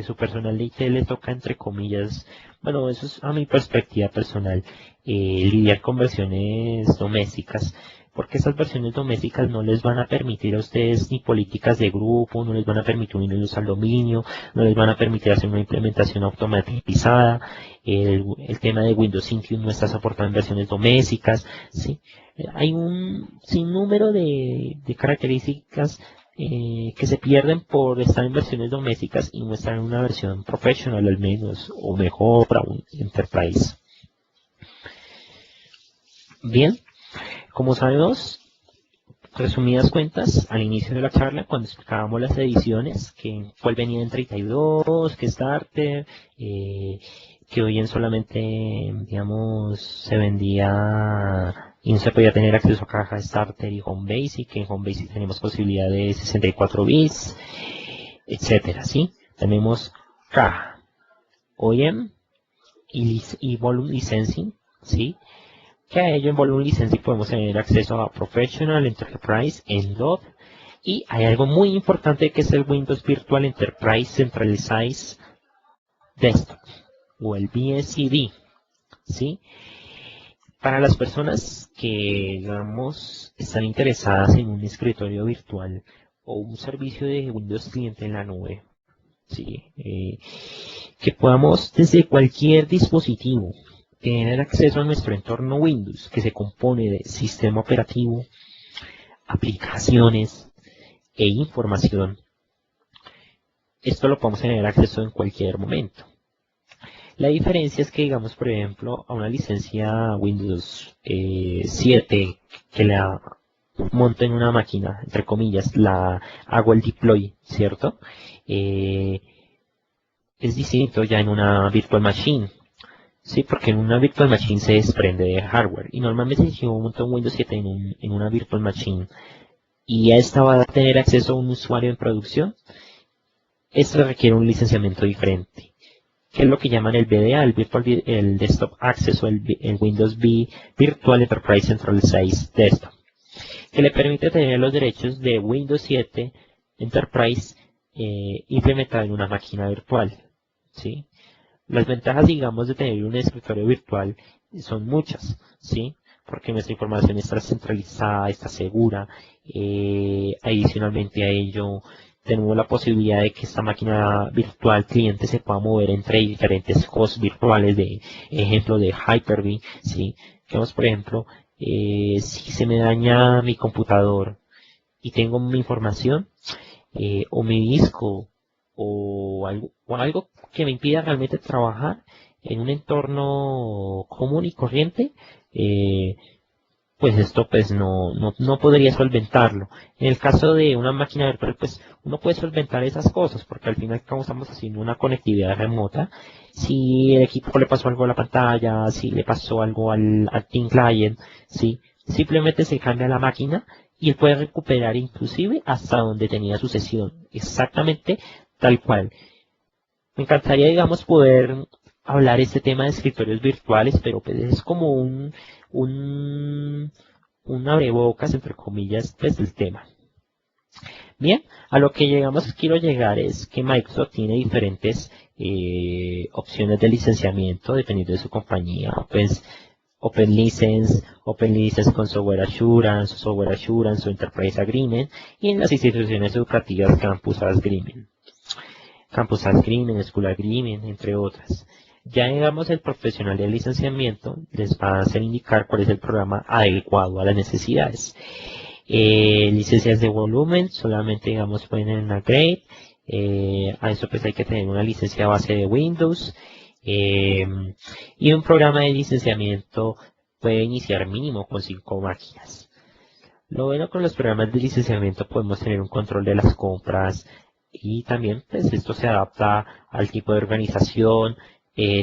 su personal de IT le toca, entre comillas, bueno, eso es a mi perspectiva personal, lidiar con versiones domésticas, porque esas versiones domésticas no les van a permitir a ustedes ni políticas de grupo, no les van a permitir unir luz al dominio, no les van a permitir hacer una implementación automatizada, el tema de Windows Intune no está soportado en versiones domésticas, ¿sí? Hay un sinnúmero de características que se pierden por estar en versiones domésticas y no estar en una versión professional al menos, o mejor aún, enterprise. Bien, como sabemos, resumidas cuentas, al inicio de la charla, cuando explicábamos las ediciones, cuál venía en 32, que Starter, que hoy en solamente, digamos, se vendía y no se podía tener acceso a caja Starter y Home Basic, que en Home Basic tenemos posibilidad de 64 bits, etcétera, ¿sí? Tenemos caja, OEM y Volume Licensing, ¿sí? Que a ello en Volume Licensing podemos tener acceso a Professional, Enterprise, End-of, y hay algo muy importante que es el Windows Virtual Enterprise Centralized Desktop, o el BSD, ¿sí? Para las personas que, digamos, están interesadas en un escritorio virtual o un servicio de Windows cliente en la nube, ¿sí? Que podamos desde cualquier dispositivo tener acceso a nuestro entorno Windows, que se compone de sistema operativo, aplicaciones e información. Esto lo podemos tener acceso en cualquier momento. La diferencia es que, digamos, por ejemplo, a una licencia Windows 7 que la monto en una máquina, entre comillas, la hago el deploy, ¿cierto? Es distinto ya en una virtual machine. Sí, porque en una virtual machine se desprende de hardware. Y normalmente si yo monto un Windows 7 en una virtual machine y a esta va a tener acceso a un usuario en producción, esto requiere un licenciamiento diferente, que es lo que llaman el VDA, el Desktop Access o el Windows Virtual Enterprise Centralized Desktop, que le permite tener los derechos de Windows 7 Enterprise implementado en una máquina virtual. ¿Sí? Las ventajas, digamos, de tener un escritorio virtual son muchas, ¿sí? Porque nuestra información está centralizada, está segura. Adicionalmente a ello, tenemos la posibilidad de que esta máquina virtual cliente se pueda mover entre diferentes hosts virtuales, de ejemplo de Hyper-V, ¿sí? Digamos, por ejemplo, si se me daña mi computador y tengo mi información, o mi disco, o algo que me impida realmente trabajar en un entorno común y corriente, pues esto pues no podría solventarlo. En el caso de una máquina virtual, pues uno puede solventar esas cosas, porque al final como estamos haciendo una conectividad remota, si el equipo le pasó algo a la pantalla, si le pasó algo al Team Client, ¿sí? Simplemente se cambia la máquina y él puede recuperar inclusive hasta donde tenía su sesión, exactamente tal cual. Me encantaría, digamos, poder hablar este tema de escritorios virtuales, pero pues es como un, un abrebocas, entre comillas, pues del tema. Bien, a lo que quiero llegar es que Microsoft tiene diferentes opciones de licenciamiento dependiendo de su compañía. Pues Open License con Software Assurance o Enterprise Agreement, y en las instituciones educativas Campus Agreement, School Agreement, entre otras. Ya digamos el profesional de licenciamiento les va a hacer indicar cuál es el programa adecuado a las necesidades. Licencias de volumen, solamente digamos pueden en una grade. A eso pues hay que tener una licencia base de Windows. Y un programa de licenciamiento puede iniciar mínimo con 5 máquinas. Lo bueno con los programas de licenciamiento podemos tener un control de las compras y también pues esto se adapta al tipo de organización,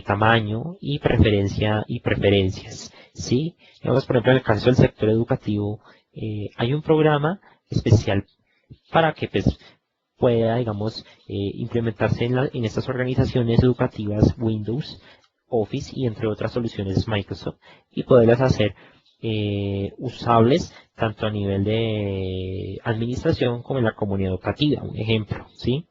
tamaño y preferencias. ¿Sí? Digamos, por ejemplo, en el caso del sector educativo, hay un programa especial para que pues, pueda, digamos, implementarse en estas organizaciones educativas Windows, Office y entre otras soluciones Microsoft y poderlas hacer usables tanto a nivel de administración como en la comunidad educativa, un ejemplo, ¿sí?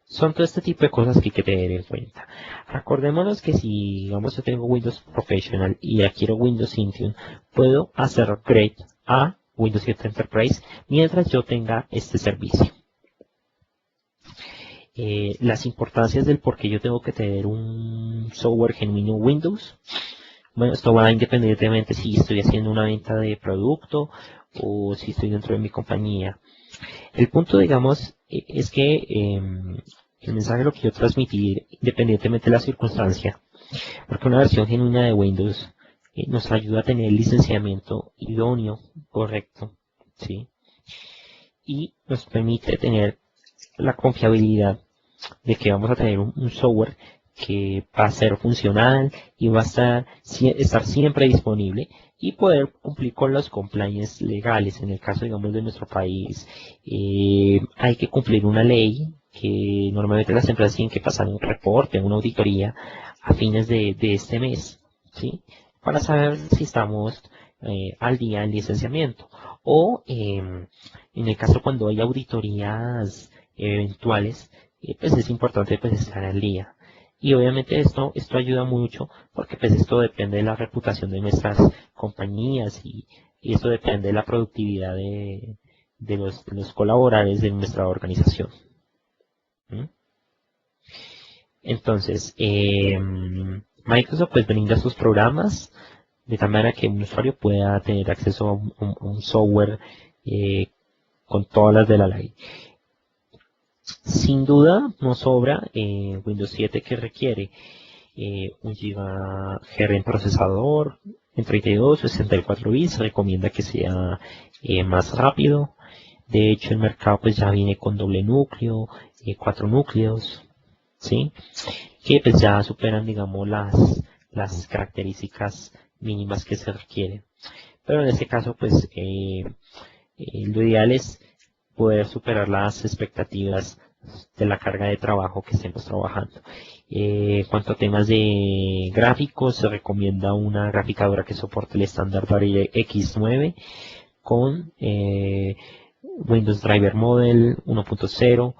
Son todo este tipo de cosas que hay que tener en cuenta. Acordémonos que si, digamos, yo tengo Windows Professional y ya quiero Windows Intune, puedo hacer upgrade a Windows 7 Enterprise mientras yo tenga este servicio. Las importancias del por qué yo tengo que tener un software genuino Windows. Bueno, esto va independientemente si estoy haciendo una venta de producto o si estoy dentro de mi compañía. El punto, digamos, es que el mensaje lo quiero transmitir independientemente de la circunstancia, porque una versión genuina de Windows nos ayuda a tener el licenciamiento idóneo, correcto, ¿sí? Y nos permite tener la confiabilidad de que vamos a tener un software que va a ser funcional y va a estar siempre disponible y poder cumplir con los compliance legales. En el caso, digamos, de nuestro país, hay que cumplir una ley que normalmente las empresas tienen que pasar un reporte, una auditoría a fines de este mes, ¿sí? Para saber si estamos al día en licenciamiento. O en el caso cuando hay auditorías eventuales, pues es importante pues estar al día. Y obviamente esto ayuda mucho porque pues esto depende de la reputación de nuestras compañías y esto depende de la productividad de los colaboradores de nuestra organización. ¿Mm? Entonces, Microsoft pues brinda sus programas de tal manera que un usuario pueda tener acceso a un software con todas las de la ley. Sin duda, no sobra Windows 7 que requiere un GHz en procesador, en 32 o 64 bits, se recomienda que sea más rápido. De hecho, el mercado pues ya viene con doble núcleo, 4 núcleos, ¿sí? Que pues ya superan, digamos, las características mínimas que se requieren. Pero en este caso, pues, lo ideal es poder superar las expectativas de la carga de trabajo que estemos trabajando. En cuanto a temas de gráficos, se recomienda una graficadora que soporte el estándar X9 con Windows Driver Model 1.0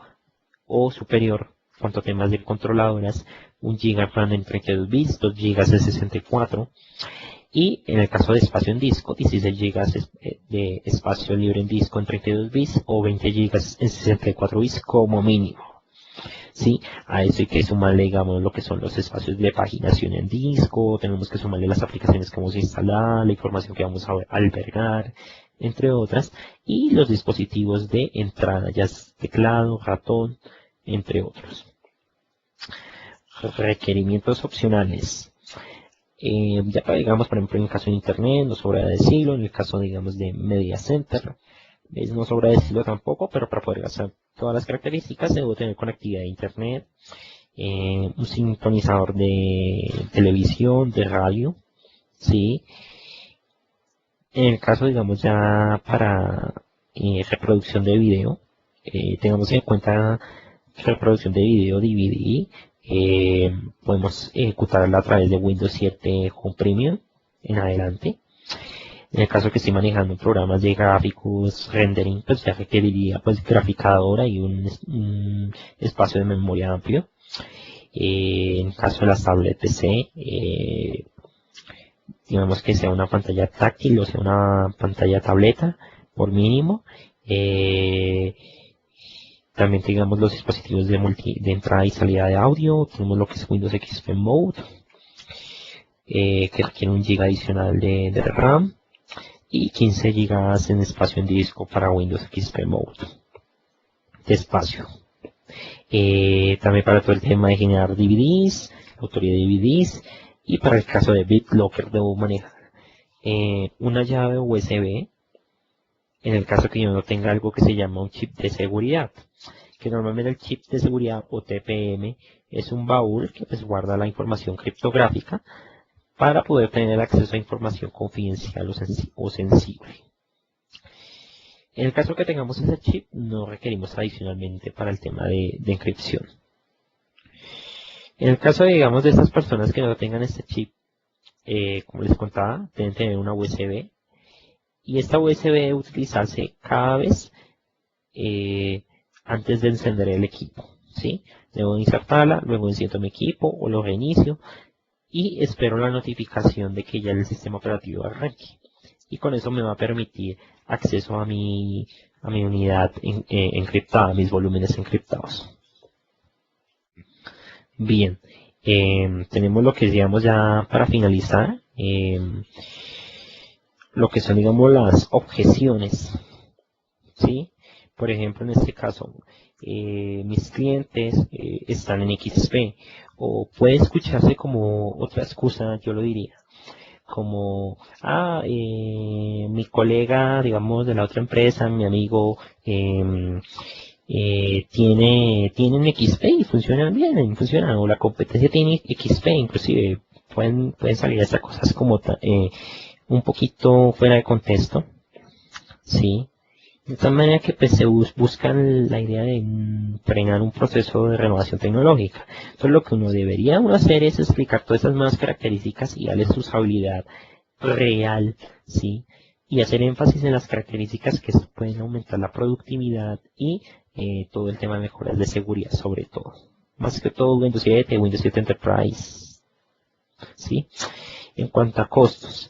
o superior. En cuanto a temas de controladoras, 1 GB RAM en 32 bits, 2 GB en 64. Y en el caso de espacio en disco, 16 GB de espacio libre en disco en 32 bits o 20 GB en 64 bits como mínimo. ¿Sí? A eso hay que sumarle, digamos, lo que son los espacios de paginación en disco, tenemos que sumarle las aplicaciones que vamos a instalar, la información que vamos a albergar, entre otras, y los dispositivos de entrada, ya es teclado, ratón, entre otros. Requerimientos opcionales. Ya para, digamos, por ejemplo, en el caso de Internet, no sobra decirlo, en el caso, digamos, de Media Center, no sobra decirlo tampoco, pero para poder gastar todas las características debo tener conectividad de Internet, un sintonizador de televisión, de radio, ¿sí? En el caso, digamos, ya para reproducción de video, tengamos en cuenta reproducción de video DVD, podemos ejecutarla a través de Windows 7 Home Premium en adelante. En el caso que esté manejando programas de gráficos, rendering, pues ya requeriría pues graficadora y un espacio de memoria amplio. En el caso de las tablets PC, digamos que sea una pantalla táctil o sea una pantalla tableta por mínimo. También tenemos los dispositivos de entrada y salida de audio, tenemos lo que es Windows XP Mode, que requiere 1 GB adicional de RAM y 15 GB en espacio en disco para Windows XP Mode de espacio. También para todo el tema de generar DVDs, autoría de DVDs, y para el caso de BitLocker debo manejar una llave USB en el caso que yo no tenga algo que se llama un chip de seguridad, que normalmente el chip de seguridad o TPM es un baúl que pues guarda la información criptográfica para poder tener acceso a información confidencial o sensible. En el caso que tengamos ese chip, no requerimos adicionalmente para el tema de encripción. En el caso, digamos, de estas personas que no tengan este chip, como les contaba, deben tener una USB. Y esta USB debe utilizarse cada vez antes de encender el equipo, ¿sí? Debo insertarla, luego enciendo mi equipo o lo reinicio y espero la notificación de que ya el sistema operativo arranque. Y con eso me va a permitir acceso a mi unidad encriptada, a mis volúmenes encriptados. Bien, tenemos lo que digamos ya para finalizar, lo que son digamos las objeciones, ¿sí? Por ejemplo, en este caso, mis clientes están en XP, o puede escucharse como otra excusa, yo lo diría, como, mi colega, digamos, de la otra empresa, mi amigo, tienen XP y funcionan bien, funcionan, o la competencia tiene XP, inclusive pueden salir estas cosas como un poquito fuera de contexto, ¿sí? De tal manera que pues, se buscan la idea de frenar un proceso de renovación tecnológica. Entonces lo que uno debería hacer es explicar todas esas nuevas características y darles su usabilidad real, ¿sí? Y hacer énfasis en las características que pueden aumentar la productividad y todo el tema de mejoras de seguridad sobre todo. Más que todo Windows 7, Windows 7 Enterprise, ¿sí? En cuanto a costos,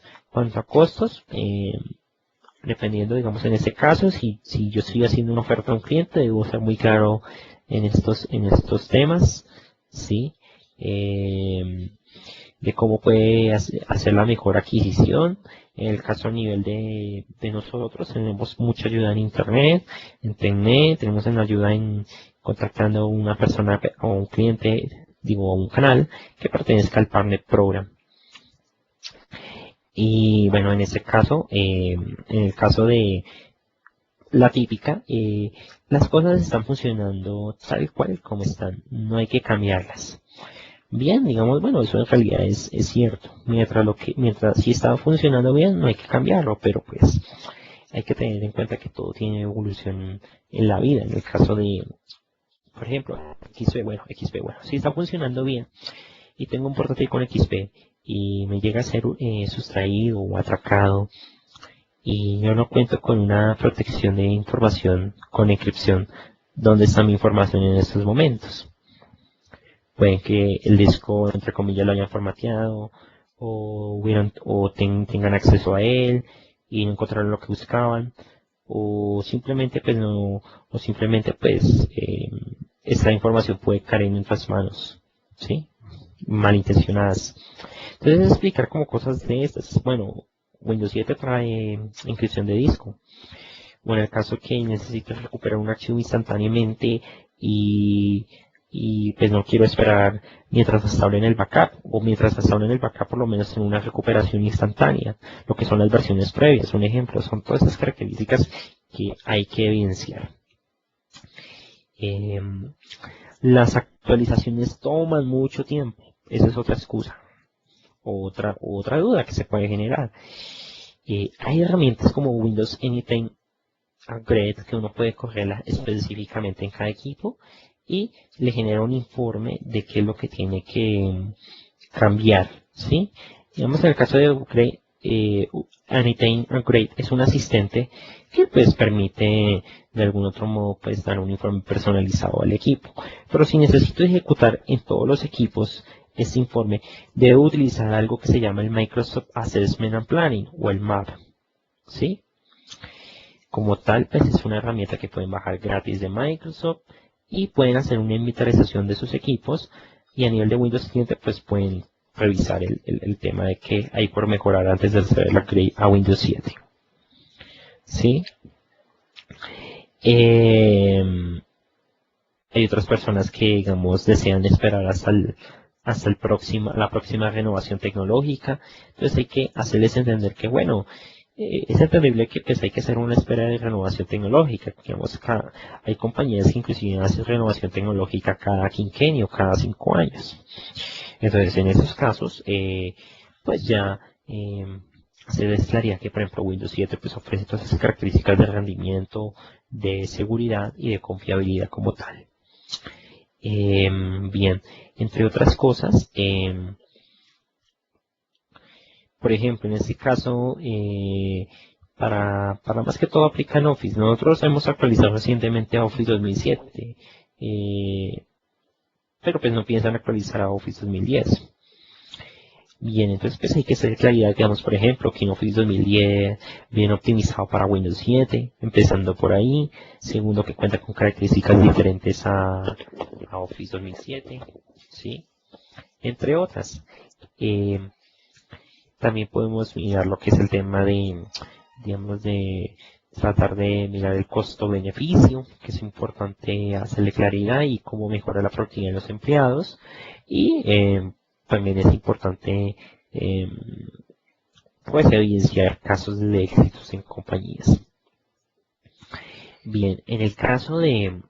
dependiendo, digamos, en este caso, si yo estoy haciendo una oferta a un cliente, debo ser muy claro en estos temas, ¿sí? De cómo puede hacer la mejor adquisición. En el caso a nivel de nosotros, tenemos mucha ayuda en Internet, tenemos en ayuda en contactando a una persona o un cliente, digo, a un canal que pertenezca al Partner Program. Y bueno, en este caso, en el caso de la típica, las cosas están funcionando tal cual como están, no hay que cambiarlas. Bien, digamos, bueno, eso en realidad es cierto. Mientras sí está funcionando bien, no hay que cambiarlo, pero pues hay que tener en cuenta que todo tiene evolución en la vida. En el caso de, por ejemplo, XP, bueno, si está funcionando bien y tengo un portátil con XP y me llega a ser sustraído o atracado y yo no cuento con una protección de información con encripción, ¿dónde está mi información en estos momentos? Pueden que el disco, entre comillas, lo hayan formateado o tengan acceso a él y no encontraron lo que buscaban, o simplemente pues no, o simplemente pues esta información puede caer en otras manos, ¿sí? Malintencionadas. Entonces explicar como cosas de estas. Bueno, Windows 7 trae inscripción de disco. O en el caso que necesites recuperar un archivo instantáneamente y y pues no quiero esperar mientras restauren el backup, o mientras restauren el backup por lo menos en una recuperación instantánea, lo que son las versiones previas. Un ejemplo, son todas esas características que hay que evidenciar. Las actualizaciones toman mucho tiempo, esa es otra excusa, otra duda que se puede generar. Hay herramientas como Windows Anytime Upgrade que uno puede correrla específicamente en cada equipo y le genera un informe de qué es lo que tiene que cambiar, ¿sí? Digamos, en el caso de Upgrade, Anytime Upgrade es un asistente que pues permite de algún otro modo pues dar un informe personalizado al equipo. Pero si necesito ejecutar en todos los equipos este informe, debo utilizar algo que se llama el Microsoft Assessment and Planning o el MAP, ¿sí? Como tal, pues es una herramienta que pueden bajar gratis de Microsoft y pueden hacer una inventarización de sus equipos, y a nivel de Windows Cliente pues pueden revisar el tema de qué hay por mejorar antes de hacer el upgrade a Windows 7. ¿Sí? Hay otras personas que, digamos, desean esperar hasta la próxima renovación tecnológica. Entonces hay que hacerles entender que, bueno, es entendible que pues hay que hacer una espera de renovación tecnológica. Digamos, hay compañías que inclusive hacen renovación tecnológica cada quinquenio, cada 5 años. Entonces, en esos casos, pues ya se les claridad que, por ejemplo, Windows 7 pues ofrece todas esas características de rendimiento, de seguridad y de confiabilidad como tal. Bien, entre otras cosas, por ejemplo, en este caso, para más que todo aplica en Office. Nosotros hemos actualizado recientemente a Office 2007, pero pues no piensan actualizar a Office 2010. Bien, entonces pues hay que hacer claridad, digamos, por ejemplo, que en Office 2010 bien optimizado para Windows 7, empezando por ahí. Segundo, que cuenta con características diferentes a Office 2007, ¿sí? Entre otras. También podemos mirar lo que es el tema de, digamos, de tratar de mirar el costo-beneficio, que es importante hacerle claridad y cómo mejora la productividad de los empleados. Y también es importante pues evidenciar casos de éxitos en compañías. Bien, en el caso de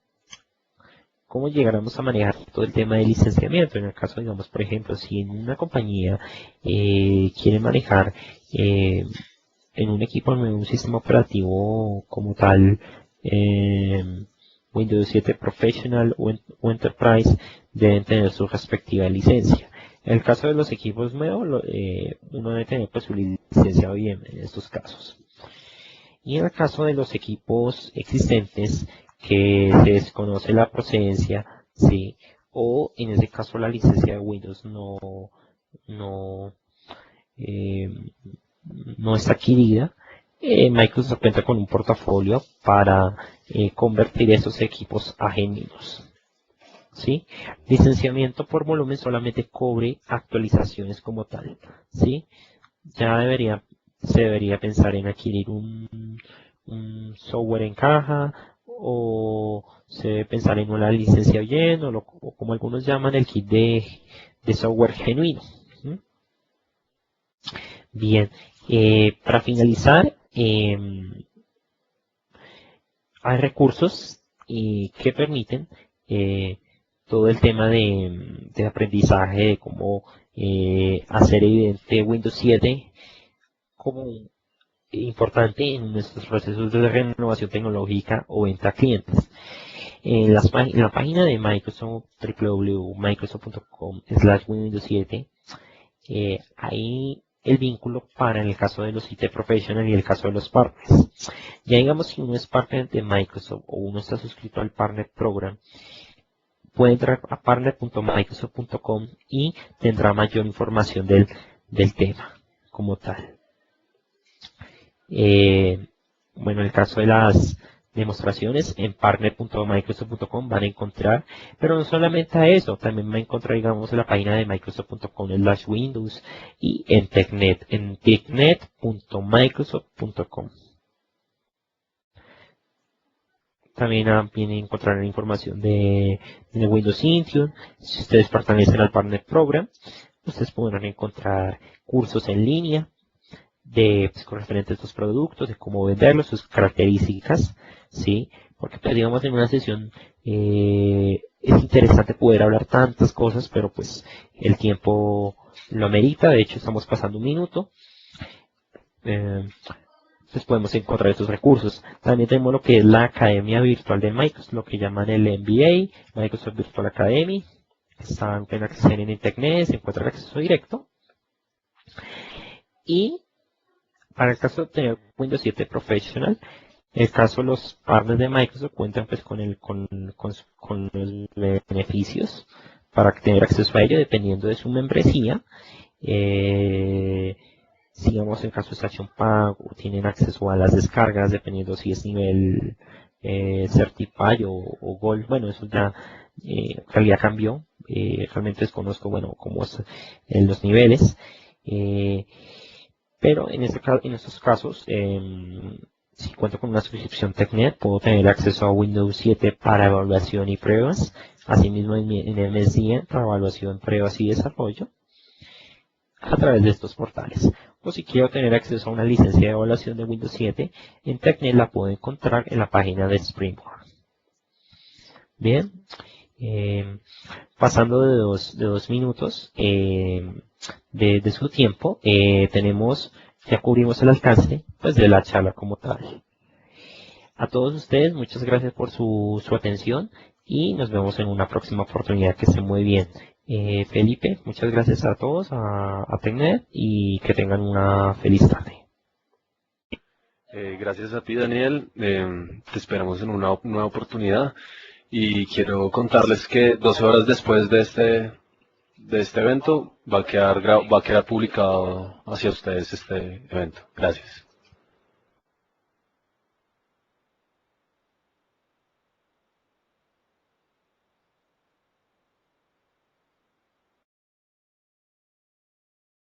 cómo llegaremos a manejar todo el tema de licenciamiento, en el caso, digamos, por ejemplo, si en una compañía quiere manejar en un equipo, en un sistema operativo como tal, Windows 7 Professional o Enterprise, deben tener su respectiva licencia. En el caso de los equipos nuevos, uno debe tener pues su licencia bien en estos casos. Y en el caso de los equipos existentes, que se desconoce la procedencia, ¿sí? O en ese caso la licencia de Windows no está adquirida, Microsoft cuenta con un portafolio para convertir esos equipos a genuinos. ¿Sí? Licenciamiento por volumen solamente cobre actualizaciones como tal. ¿Sí? Ya se debería pensar en adquirir un software en caja, o se debe pensar en una licencia bien, o como algunos llaman el kit de software genuino. ¿Sí? Bien, para finalizar, hay recursos que permiten todo el tema de aprendizaje, de cómo hacer evidente Windows 7 como importante en nuestros procesos de renovación tecnológica o venta a clientes. En la página de Microsoft, www.microsoft.com/Windows 7, hay el vínculo para en el caso de los IT Professional y el caso de los partners. Ya digamos, si uno es partner de Microsoft o uno está suscrito al Partner Program, puede entrar a partner.microsoft.com y tendrá mayor información del tema como tal. Bueno, en el caso de las demostraciones, en partner.microsoft.com van a encontrar, pero no solamente a eso, también van a encontrar, digamos, en la página de microsoft.com/Windows y en technet.microsoft.com. También encontrarán información de Windows Intune. Si ustedes pertenecen al Partner Program, ustedes podrán encontrar cursos en línea con referente a estos productos, de cómo venderlos, sus características, ¿sí? Porque pues, digamos en una sesión es interesante poder hablar tantas cosas, pero pues el tiempo lo amerita. De hecho, estamos pasando un minuto. Entonces podemos encontrar estos recursos. También tenemos lo que es la Academia Virtual de Microsoft, lo que llaman el MBA, Microsoft Virtual Academy. Están en acceso en Internet, se encuentra el acceso directo. Y para el caso de obtener Windows 7 Professional, en el caso de los partners de Microsoft cuentan pues con los beneficios para tener acceso a ello dependiendo de su membresía. Digamos, en caso de Station Pack, tienen acceso a las descargas, dependiendo si es nivel Certify o Gold. Bueno, eso ya en realidad cambió. Realmente desconozco, bueno, cómo es en los niveles. Pero en estos casos, si cuento con una suscripción TechNet, puedo tener acceso a Windows 7 para evaluación y pruebas. Asimismo, en MSDN para evaluación, pruebas y desarrollo a través de estos portales. O si quiero tener acceso a una licencia de evaluación de Windows 7, en TechNet la puedo encontrar en la página de Springboard. Bien, pasando de dos minutos de su tiempo, ya cubrimos el alcance pues, de la charla como tal. A todos ustedes, muchas gracias por su atención y nos vemos en una próxima oportunidad. Que estén muy bien. Felipe, muchas gracias a todos, a TechNet, y que tengan una feliz tarde. Gracias a ti, Daniel. Te esperamos en una nueva oportunidad. Y quiero contarles que 12 horas después de este evento va a quedar publicado hacia ustedes este evento. Gracias.